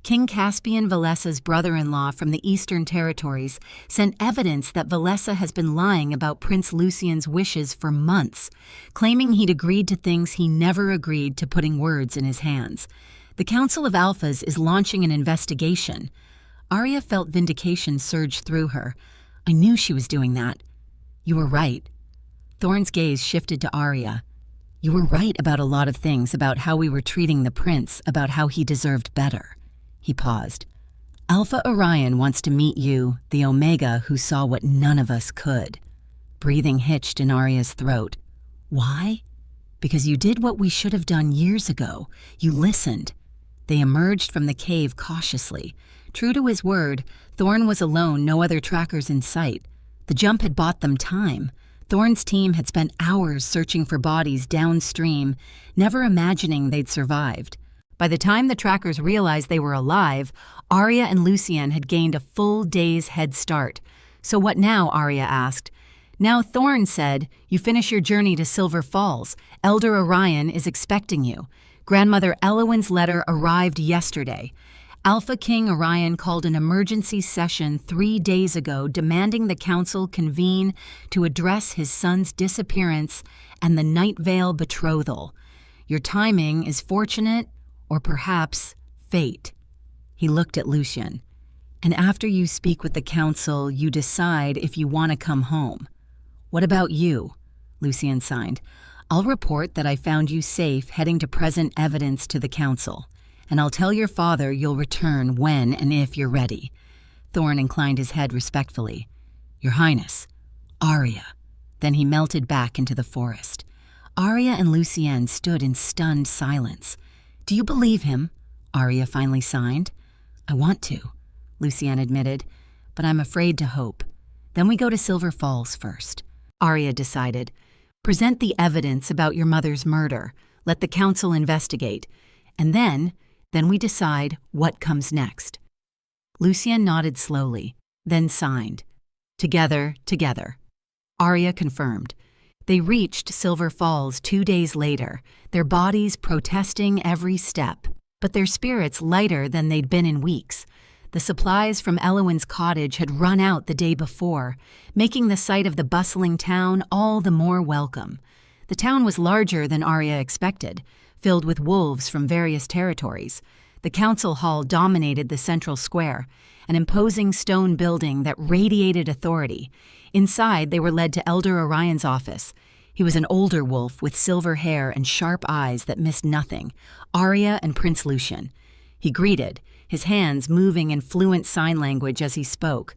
King Caspian Valessa's brother-in-law from the Eastern Territories sent evidence that Valessa has been lying about Prince Lucien's wishes for months, claiming he'd agreed to things he never agreed to, putting words in his hands. The Council of Alphas is launching an investigation." Arya felt vindication surge through her. "I knew she was doing that." "You were right." Thorn's gaze shifted to Arya. "You were right about a lot of things, about how we were treating the prince, about how he deserved better." He paused. "Alpha Orion wants to meet you, the Omega who saw what none of us could." Breathing hitched in Arya's throat. "Why?" "Because you did what we should have done years ago. You listened." They emerged from the cave cautiously. True to his word, Thorn was alone, no other trackers in sight. The jump had bought them time. Thorn's team had spent hours searching for bodies downstream, never imagining they'd survived. By the time the trackers realized they were alive, Arya and Lucien had gained a full day's head start. "So what now?" Arya asked. "Now," Thorn said, "you finish your journey to Silver Falls. Elder Orion is expecting you. Grandmother Elowyn's letter arrived yesterday. Alpha King Orion called an emergency session 3 days ago, demanding the council convene to address his son's disappearance and the Night Vale betrothal. Your timing is fortunate, or perhaps fate." He looked at Lucien. "And after you speak with the council, you decide if you want to come home. What about you?" Lucien signed. "I'll report that I found you safe heading to present evidence to the council, and I'll tell your father you'll return when and if you're ready." Thorn inclined his head respectfully. "Your Highness, Arya." Then he melted back into the forest. Arya and Lucienne stood in stunned silence. "Do you believe him?" Arya finally signed. "I want to," Lucienne admitted, "but I'm afraid to hope. Then we go to Silver Falls first." Arya decided. "Present the evidence about your mother's murder. Let the council investigate. And then we decide what comes next." Lucienne nodded slowly, then signed. "Together, together." Arya confirmed. They reached Silver Falls 2 days later, their bodies protesting every step, but their spirits lighter than they'd been in weeks. The supplies from Elowin's cottage had run out the day before, making the sight of the bustling town all the more welcome. The town was larger than Arya expected, filled with wolves from various territories. The council hall dominated the central square, an imposing stone building that radiated authority. Inside, they were led to Elder Orion's office. He was an older wolf with silver hair and sharp eyes that missed nothing, Arya and Prince Lucian. He greeted, his hands moving in fluent sign language as he spoke.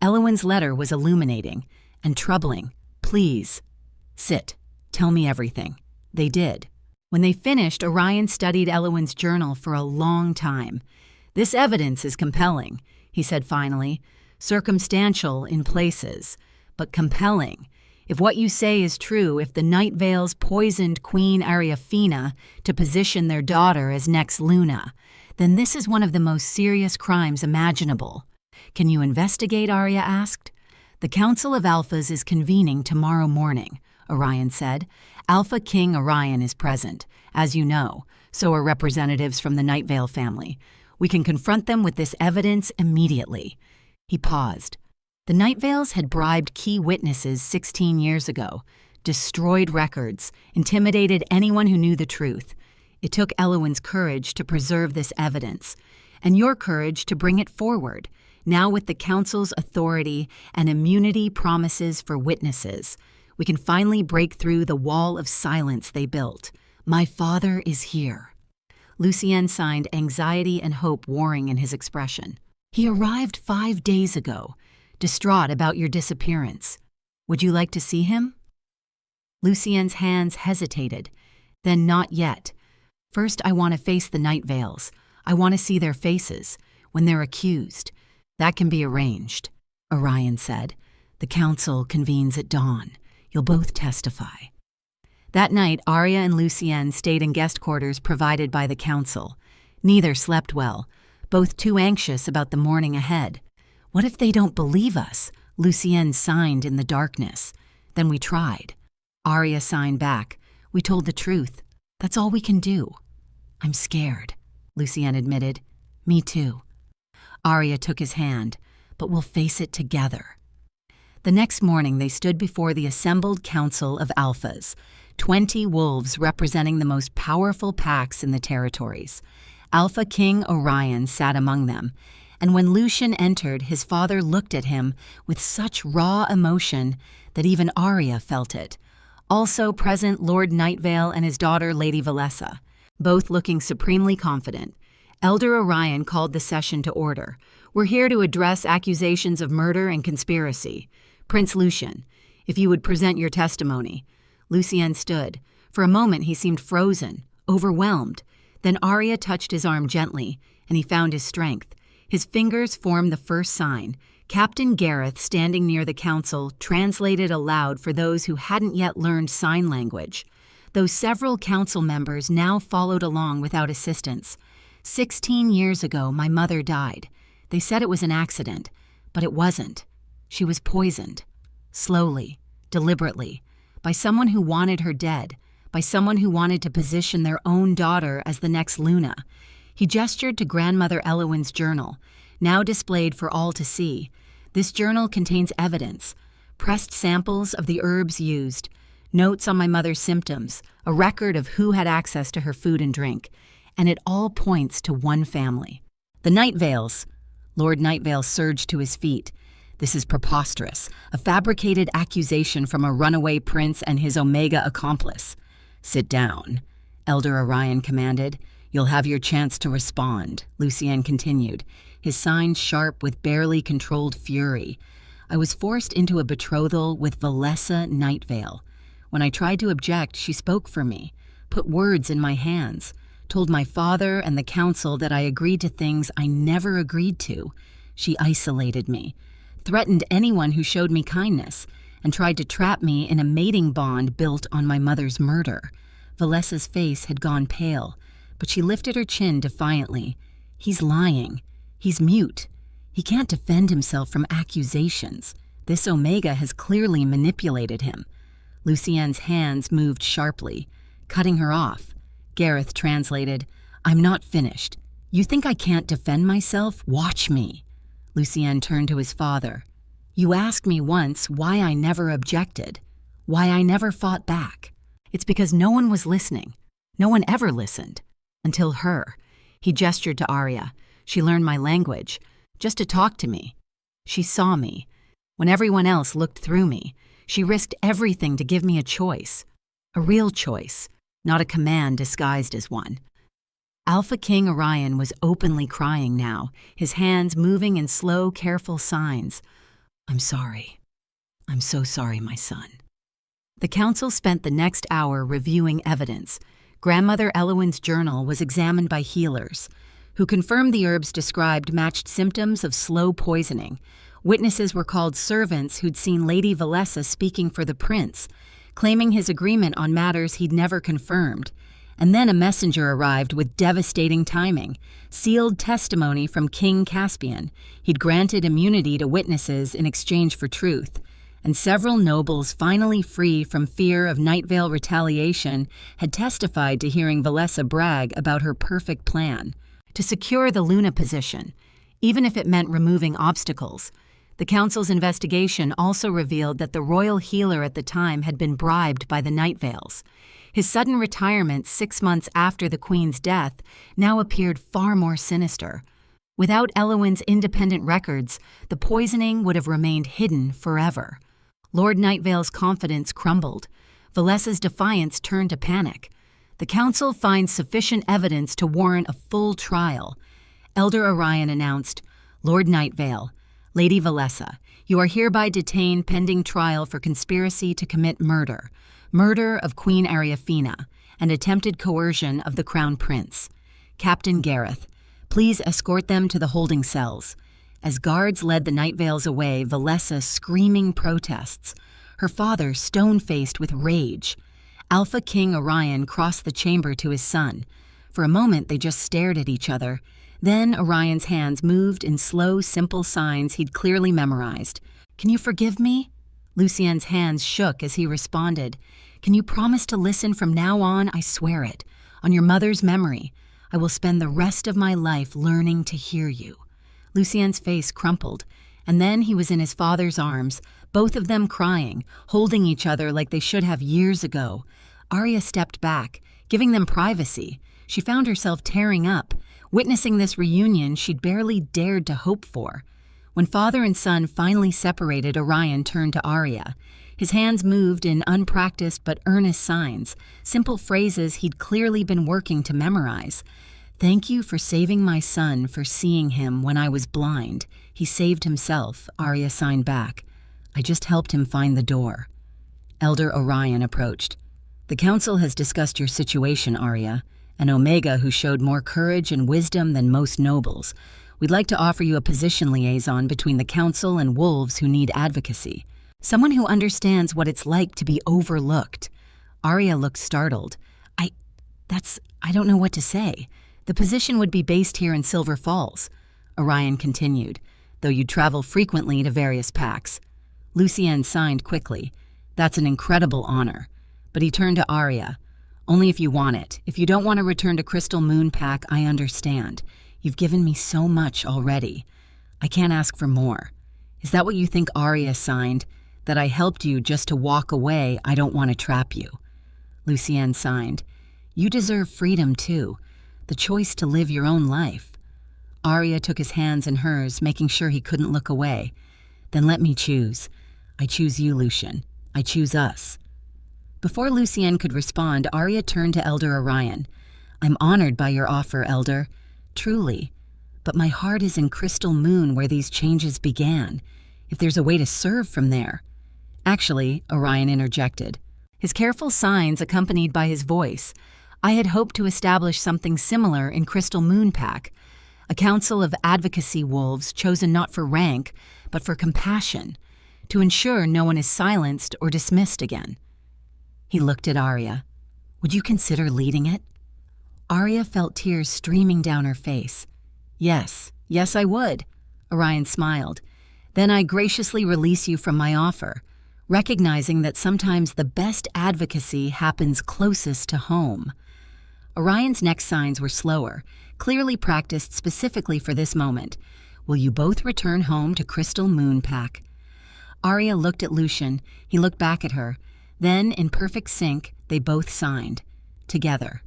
Elowin's letter was illuminating and troubling. "Please, sit. Tell me everything." They did. When they finished, Orion studied Elowin's journal for a long time. "This evidence is compelling," he said finally. "Circumstantial in places, but compelling. If what you say is true, if the Night Vales poisoned Queen Ariafina to position their daughter as next Luna, then this is one of the most serious crimes imaginable." "Can you investigate?" Arya asked. "The Council of Alphas is convening tomorrow morning," Orion said. "Alpha King Orion is present, as you know, so are representatives from the Night Vale family. We can confront them with this evidence immediately." He paused. The Night Vales had bribed key witnesses 16 years ago, destroyed records, intimidated anyone who knew the truth. It took Elowin's courage to preserve this evidence, and your courage to bring it forward, now with the Council's authority and immunity promises for witnesses. We can finally break through the wall of silence they built. My father is here. Lucienne signed, anxiety and hope warring in his expression. He arrived 5 days ago, distraught about your disappearance. Would you like to see him? Lucienne's hands hesitated. Then not yet. First, I want to face the Night Vales. I want to see their faces when they're accused. That can be arranged, Orion said. The council convenes at dawn. You'll both testify. That night, Arya and Lucienne stayed in guest quarters provided by the council. Neither slept well, both too anxious about the morning ahead. What if they don't believe us? Lucienne signed in the darkness. Then we tried. Arya signed back. We told the truth. That's all we can do. I'm scared, Lucienne admitted. Me too. Arya took his hand, but we'll face it together. The next morning, they stood before the assembled council of alphas, 20 wolves representing the most powerful packs in the territories. Alpha King Orion sat among them, and when Lucian entered, his father looked at him with such raw emotion that even Arya felt it. Also present Lord Nightvale and his daughter Lady Valessa, both looking supremely confident. Elder Orion called the session to order. We're here to address accusations of murder and conspiracy. Prince Lucian, if you would present your testimony. Lucienne stood. For a moment he seemed frozen, overwhelmed. Then Arya touched his arm gently, and he found his strength. His fingers formed the first sign. Captain Gareth, standing near the council, translated aloud for those who hadn't yet learned sign language. Those several council members now followed along without assistance. 16 years ago, my mother died. They said it was an accident, but it wasn't. She was poisoned. Slowly, deliberately, by someone who wanted her dead, by someone who wanted to position their own daughter as the next Luna. He gestured to Grandmother Elowin's journal, now displayed for all to see. This journal contains evidence, pressed samples of the herbs used, notes on my mother's symptoms, a record of who had access to her food and drink, and it all points to one family. The Night Vales. Lord Nightvale surged to his feet. This is preposterous, a fabricated accusation from a runaway prince and his Omega accomplice. Sit down, Elder Orion commanded. You'll have your chance to respond, Lucienne continued. his signs sharp with barely controlled fury. I was forced into a betrothal with Valessa Nightvale. When I tried to object, she spoke for me, put words in my hands, told my father and the council that I agreed to things I never agreed to. She isolated me, threatened anyone who showed me kindness, and tried to trap me in a mating bond built on my mother's murder. Valessa's face had gone pale, but she lifted her chin defiantly. He's lying. He's mute. He can't defend himself from accusations. This Omega has clearly manipulated him. Lucienne's hands moved sharply, cutting her off. Gareth translated, "I'm not finished. You think I can't defend myself? Watch me." Lucienne turned to his father. "You asked me once why I never objected, why I never fought back. It's because no one was listening. No one ever listened. Until her." He gestured to Arya. "She learned my language, just to talk to me. She saw me. When everyone else looked through me, she risked everything to give me a choice. A real choice, not a command disguised as one." Alpha King Orion was openly crying now, his hands moving in slow, careful signs. "I'm sorry. I'm so sorry, my son." The council spent the next hour reviewing evidence. Grandmother Elowen's journal was examined by healers, who confirmed the herbs described matched symptoms of slow poisoning. Witnesses were called servants who'd seen Lady Valessa speaking for the prince, claiming his agreement on matters he'd never confirmed. And then a messenger arrived with devastating timing, sealed testimony from King Caspian. He'd granted immunity to witnesses in exchange for truth. And several nobles, finally free from fear of Nightvale retaliation, had testified to hearing Valessa brag about her perfect plan to secure the Luna position, even if it meant removing obstacles. The council's investigation also revealed that the royal healer at the time had been bribed by the Nightvales. His sudden retirement 6 months after the Queen's death now appeared far more sinister. Without Elowen's independent records, the poisoning would have remained hidden forever. Lord Nightvale's confidence crumbled. Valessa's defiance turned to panic. The council finds sufficient evidence to warrant a full trial. Elder Orion announced, "Lord Nightvale, Lady Valessa, you are hereby detained pending trial for conspiracy to commit murder of Queen Ariafina, and attempted coercion of the Crown Prince. Captain Gareth, please escort them to the holding cells." As guards led the Nightvales away, Valessa screaming protests, her father stone-faced with rage. Alpha King Orion crossed the chamber to his son. For a moment they just stared at each other. Then Orion's hands moved in slow, simple signs he'd clearly memorized. "Can you forgive me?" Lucienne's hands shook as he responded. "Can you promise to listen from now on? I swear it. On your mother's memory. I will spend the rest of my life learning to hear you." Lucienne's face crumpled, and then he was in his father's arms, both of them crying, holding each other like they should have years ago. Arya stepped back, giving them privacy. She found herself tearing up, witnessing this reunion she'd barely dared to hope for. When father and son finally separated, Orion turned to Arya. His hands moved in unpracticed but earnest signs, simple phrases he'd clearly been working to memorize. "Thank you for saving my son, for seeing him when I was blind. He saved himself," Arya signed back. "I just helped him find the door." Elder Orion approached. "The council has discussed your situation, Arya, an Omega who showed more courage and wisdom than most nobles. We'd like to offer you a position liaison between the council and wolves who need advocacy. Someone who understands what it's like to be overlooked." Arya looked startled. I don't know what to say. The position would be based here in Silver Falls." Orion continued, "though you'd travel frequently to various packs." Lucienne signed quickly. "That's an incredible honor." But he turned to Arya. "Only if you want it. If you don't want to return to Crystal Moon Pack, I understand. You've given me so much already. I can't ask for more." "Is that what you think Arya signed? That I helped you just to walk away? I don't want to trap you." Lucienne signed. "You deserve freedom, too. The choice to live your own life." Arya took his hands in hers, making sure he couldn't look away. "Then let me choose. I choose you, Lucian. I choose us." Before Lucienne could respond, Arya turned to Elder Orion. "I'm honored by your offer, Elder. Truly. But my heart is in Crystal Moon where these changes began. If there's a way to serve from there. Actually, Orion interjected, his careful signs accompanied by his voice. I had hoped to establish something similar in Crystal Moon Pack, a council of advocacy wolves chosen not for rank, but for compassion, to ensure no one is silenced or dismissed again. He looked at Arya. Would you consider leading it? Arya felt tears streaming down her face. Yes, I would. Orion smiled. Then I graciously release you from my offer, recognizing that sometimes the best advocacy happens closest to home. Orion's next signs were slower, clearly practiced specifically for this moment. Will you both return home to Crystal Moon Pack? Arya looked at Lucian. He looked back at her. Then, in perfect sync, they both signed. Together.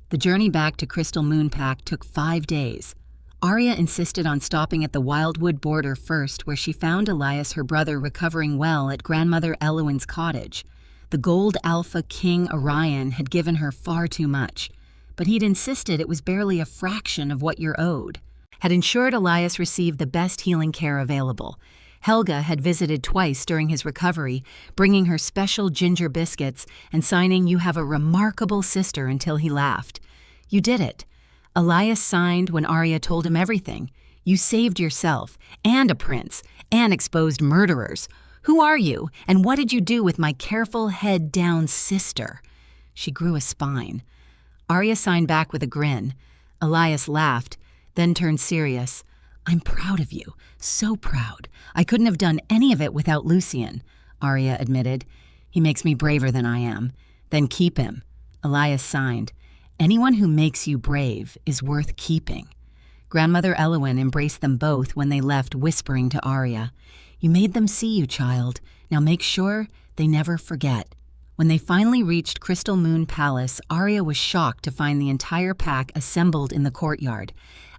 The journey back to Crystal Moon Pack took 5 days. Arya insisted on stopping at the Wildwood border first, where she found Elias, her brother, recovering well at Grandmother Elowin's cottage. The gold Alpha King Orion had given her far too much, but he'd insisted it was barely a fraction of what you're owed. Had ensured Elias received the best healing care available. Helga had visited twice during his recovery, bringing her special ginger biscuits and signing, "You have a remarkable sister," until he laughed. You did it. Elias signed when Arya told him everything. You saved yourself, and a prince, and exposed murderers. Who are you, and what did you do with my careful head-down sister? She grew a spine. Arya signed back with a grin. Elias laughed, then turned serious. I'm proud of you, so proud. I couldn't have done any of it without Lucian, Arya admitted. He makes me braver than I am. Then keep him. Elias signed. Anyone who makes you brave is worth keeping. Grandmother Elowin embraced them both when they left, whispering to Arya, You made them see you, child. Now make sure they never forget. When they finally reached Crystal Moon Palace, Arya was shocked to find the entire pack assembled in the courtyard.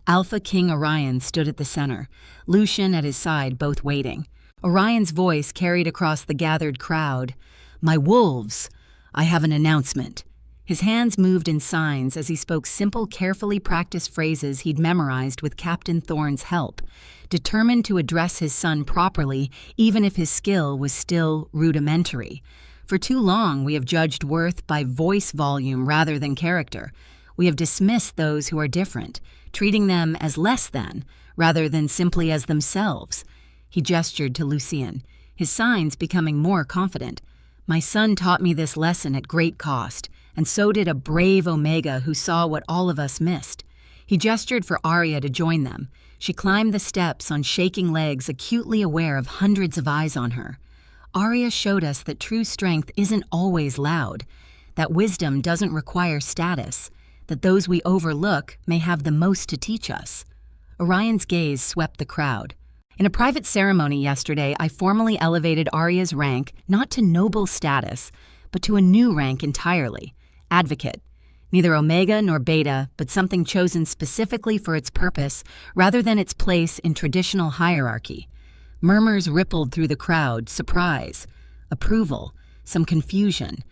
Alpha King Orion stood at the center, Lucian at his side, both waiting. Orion's voice carried across the gathered crowd. My wolves, I have an announcement. His hands moved in signs as he spoke simple, carefully practiced phrases he'd memorized with Captain Thorne's help, determined to address his son properly, even if his skill was still rudimentary. For too long, we have judged worth by voice volume rather than character. We have dismissed those who are different, treating them as less than, rather than simply as themselves. He gestured to Lucian, his signs becoming more confident. My son taught me this lesson at great cost, and so did a brave Omega who saw what all of us missed. He gestured for Arya to join them. She climbed the steps on shaking legs, acutely aware of hundreds of eyes on her. Arya showed us that true strength isn't always loud, that wisdom doesn't require status, that those we overlook may have the most to teach us. Orion's gaze swept the crowd. In a private ceremony yesterday, I formally elevated Arya's rank not to noble status, but to a new rank entirely, advocate. Neither Omega nor Beta, but something chosen specifically for its purpose rather than its place in traditional hierarchy. Murmurs rippled through the crowd, surprise, approval, some confusion.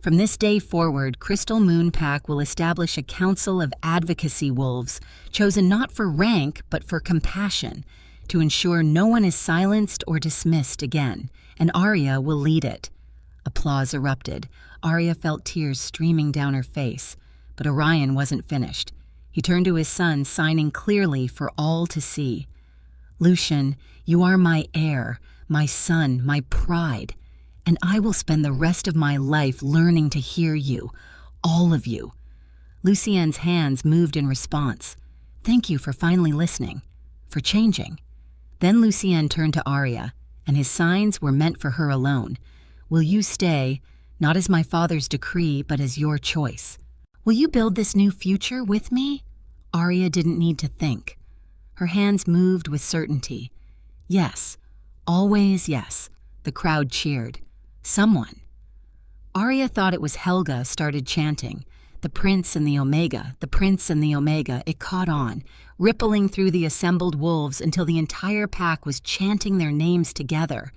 From this day forward, Crystal Moon Pack will establish a council of advocacy wolves, chosen not for rank but for compassion, to ensure no one is silenced or dismissed again, and Arya will lead it. Applause erupted. Arya felt tears streaming down her face, but Orion wasn't finished. He turned to his son, signing clearly for all to see. Lucian, you are my heir, my son, my pride, and I will spend the rest of my life learning to hear you, all of you. Lucien's hands moved in response. Thank you for finally listening, for changing. Then Lucien turned to Arya, and his signs were meant for her alone. Will you stay, not as my father's decree, but as your choice? Will you build this new future with me? Arya didn't need to think. Her hands moved with certainty. Yes, always yes. The crowd cheered. Someone. Arya thought it was Helga started chanting. The Prince and the Omega, the Prince and the Omega. It caught on, rippling through the assembled wolves until the entire pack was chanting their names together.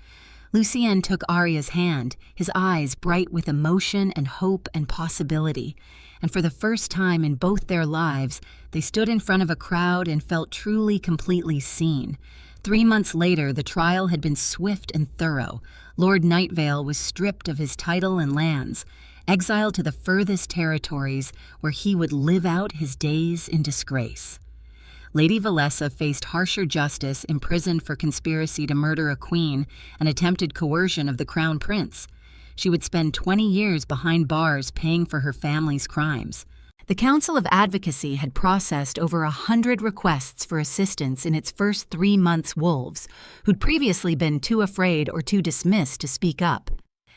Lucien took Arya's hand, his eyes bright with emotion and hope and possibility, and for the first time in both their lives, they stood in front of a crowd and felt truly, completely seen. 3 months later, the trial had been swift and thorough. Lord Nightvale was stripped of his title and lands, exiled to the furthest territories where he would live out his days in disgrace. Lady Valessa faced harsher justice, imprisoned for conspiracy to murder a queen and attempted coercion of the crown prince. She would spend 20 years behind bars paying for her family's crimes. The Council of Advocacy had processed over 100 requests for assistance in its first 3 months. Wolves, who'd previously been too afraid or too dismissed to speak up.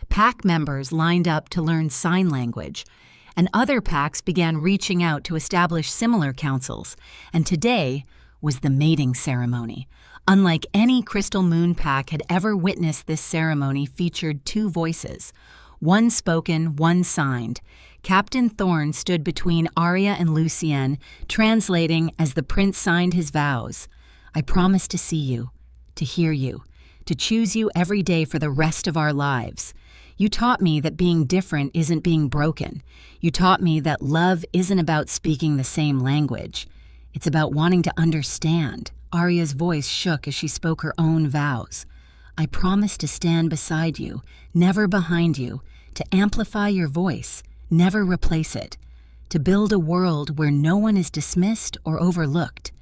Pack members lined up to learn sign language, and other packs began reaching out to establish similar councils, and today was the mating ceremony. Unlike any Crystal Moon pack had ever witnessed, this ceremony featured 2 voices, one spoken, one signed. Captain Thorne stood between Arya and Lucien, translating as the prince signed his vows. "I promise to see you, to hear you, to choose you every day for the rest of our lives. You taught me that being different isn't being broken. You taught me that love isn't about speaking the same language. It's about wanting to understand." Arya's voice shook as she spoke her own vows. "I promise to stand beside you, never behind you, to amplify your voice, never replace it, to build a world where no one is dismissed or overlooked,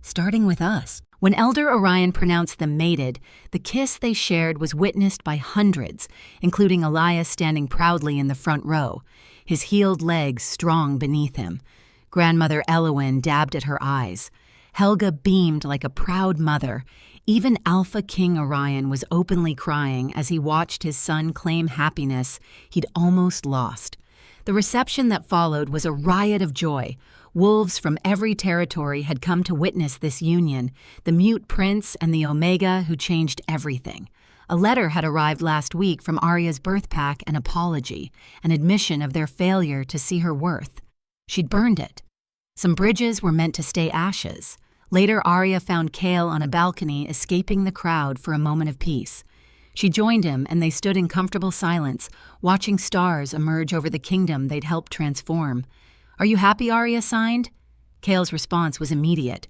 starting with us." When Elder Orion pronounced them mated, the kiss they shared was witnessed by hundreds, including Elias standing proudly in the front row, his healed legs strong beneath him. Grandmother Elowyn dabbed at her eyes. Helga beamed like a proud mother. Even Alpha King Orion was openly crying as he watched his son claim happiness he'd almost lost. The reception that followed was a riot of joy. Wolves from every territory had come to witness this union, the mute prince and the Omega who changed everything. A letter had arrived last week from Arya's birth pack, an apology, an admission of their failure to see her worth. She'd burned it. Some bridges were meant to stay ashes. Later, Arya found Chaol on a balcony, escaping the crowd for a moment of peace. She joined him, and they stood in comfortable silence, watching stars emerge over the kingdom they'd helped transform. "Are you happy?" Arya signed. Chaol's response was immediate.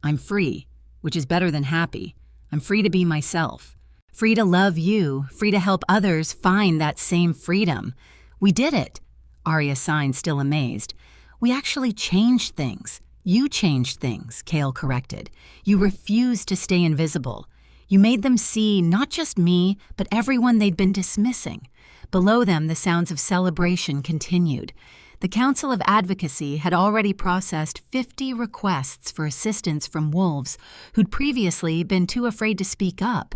"I'm free, which is better than happy. I'm free to be myself. Free to love you, free to help others find that same freedom. We did it." Arya signed, still amazed. "We actually changed things. You changed things," Chaol corrected. "You refused to stay invisible. You made them see not just me, but everyone they'd been dismissing." Below them, the sounds of celebration continued. The Council of Advocacy had already processed 50 requests for assistance from wolves who'd previously been too afraid to speak up.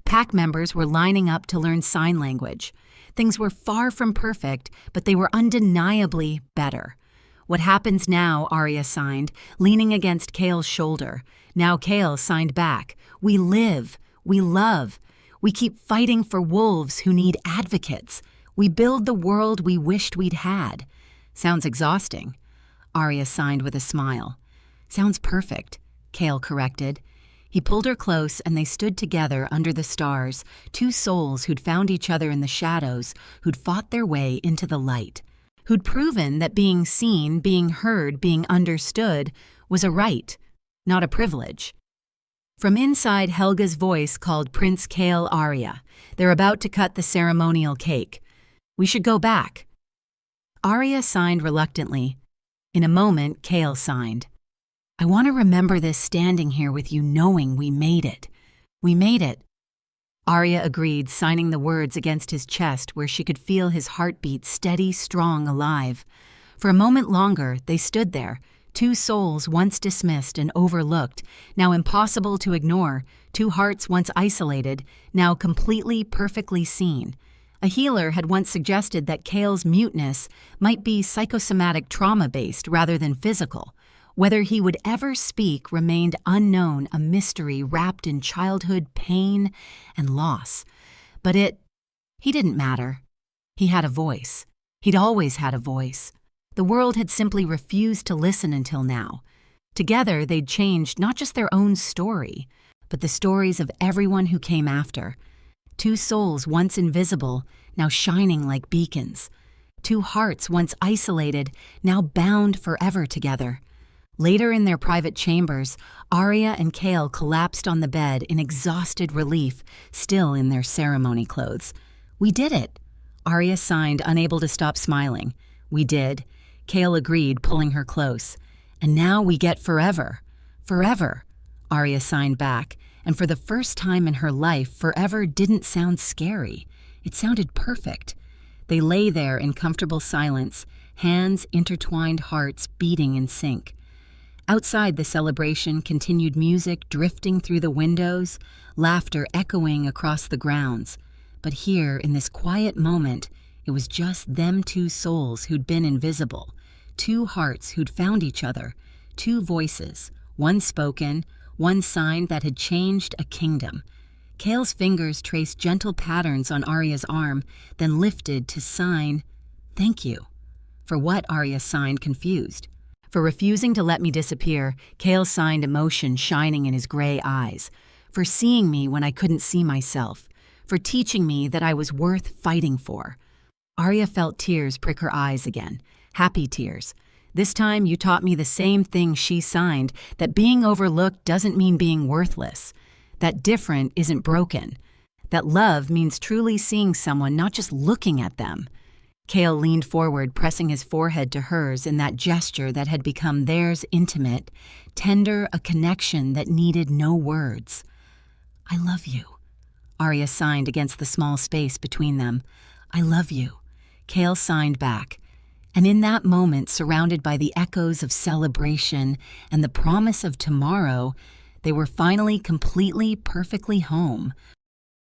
Pack members were lining up to learn sign language. Things were far from perfect, but they were undeniably better. "What happens now?" Arya signed, leaning against Chaol's shoulder. Now Chaol signed back. "We live. We love. We keep fighting for wolves who need advocates. We build the world we wished we'd had." "Sounds exhausting." Arya signed with a smile. "Sounds perfect," Chaol corrected. He pulled her close, and they stood together under the stars, 2 souls who'd found each other in the shadows, who'd fought their way into the light, who'd proven that being seen, being heard, being understood was a right, not a privilege. From inside, Helga's voice called Prince Chaol Arya. "They're about to cut the ceremonial cake. We should go back." Arya signed reluctantly. In a moment, Chaol signed. "I want to remember this standing here with you, knowing we made it. We made it." Arya agreed, signing the words against his chest where she could feel his heartbeat steady, strong, alive. For a moment longer, they stood there, 2 souls once dismissed and overlooked, now impossible to ignore, 2 hearts once isolated, now completely, perfectly seen. A healer had once suggested that Chaol's muteness might be psychosomatic trauma-based rather than physical. Whether he would ever speak remained unknown, a mystery wrapped in childhood pain and loss. But he didn't matter. He had a voice. He'd always had a voice. The world had simply refused to listen until now. Together, they'd changed not just their own story, but the stories of everyone who came after. Two souls once invisible, now shining like beacons. Two hearts once isolated, now bound forever together. Later in their private chambers, Arya and Kale collapsed on the bed in exhausted relief, still in their ceremony clothes. "We did it." Arya signed, unable to stop smiling. "We did." Kale agreed, pulling her close. "And now we get forever." "Forever," Arya signed back, and for the first time in her life, forever didn't sound scary. It sounded perfect. They lay there in comfortable silence, hands intertwined, hearts beating in sync. Outside the celebration, continued music drifting through the windows, laughter echoing across the grounds. But here, in this quiet moment, it was just them two souls who'd been invisible, two hearts who'd found each other, two voices, one spoken, one sign that had changed a kingdom. Kale's fingers traced gentle patterns on Arya's arm, then lifted to sign, "Thank you." For what, Arya signed, confused. For refusing to let me disappear, Kale signed, emotion shining in his gray eyes. For seeing me when I couldn't see myself. For teaching me that I was worth fighting for. Arya felt tears prick her eyes again. Happy tears. "This time you taught me the same thing she signed, that being overlooked doesn't mean being worthless. That different isn't broken. That love means truly seeing someone, not just looking at them." Kale leaned forward, pressing his forehead to hers in that gesture that had become theirs, intimate, tender, a connection that needed no words. "I love you," Arya signed against the small space between them. "I love you," Kale signed back. And in that moment, surrounded by the echoes of celebration and the promise of tomorrow, they were finally completely, perfectly home,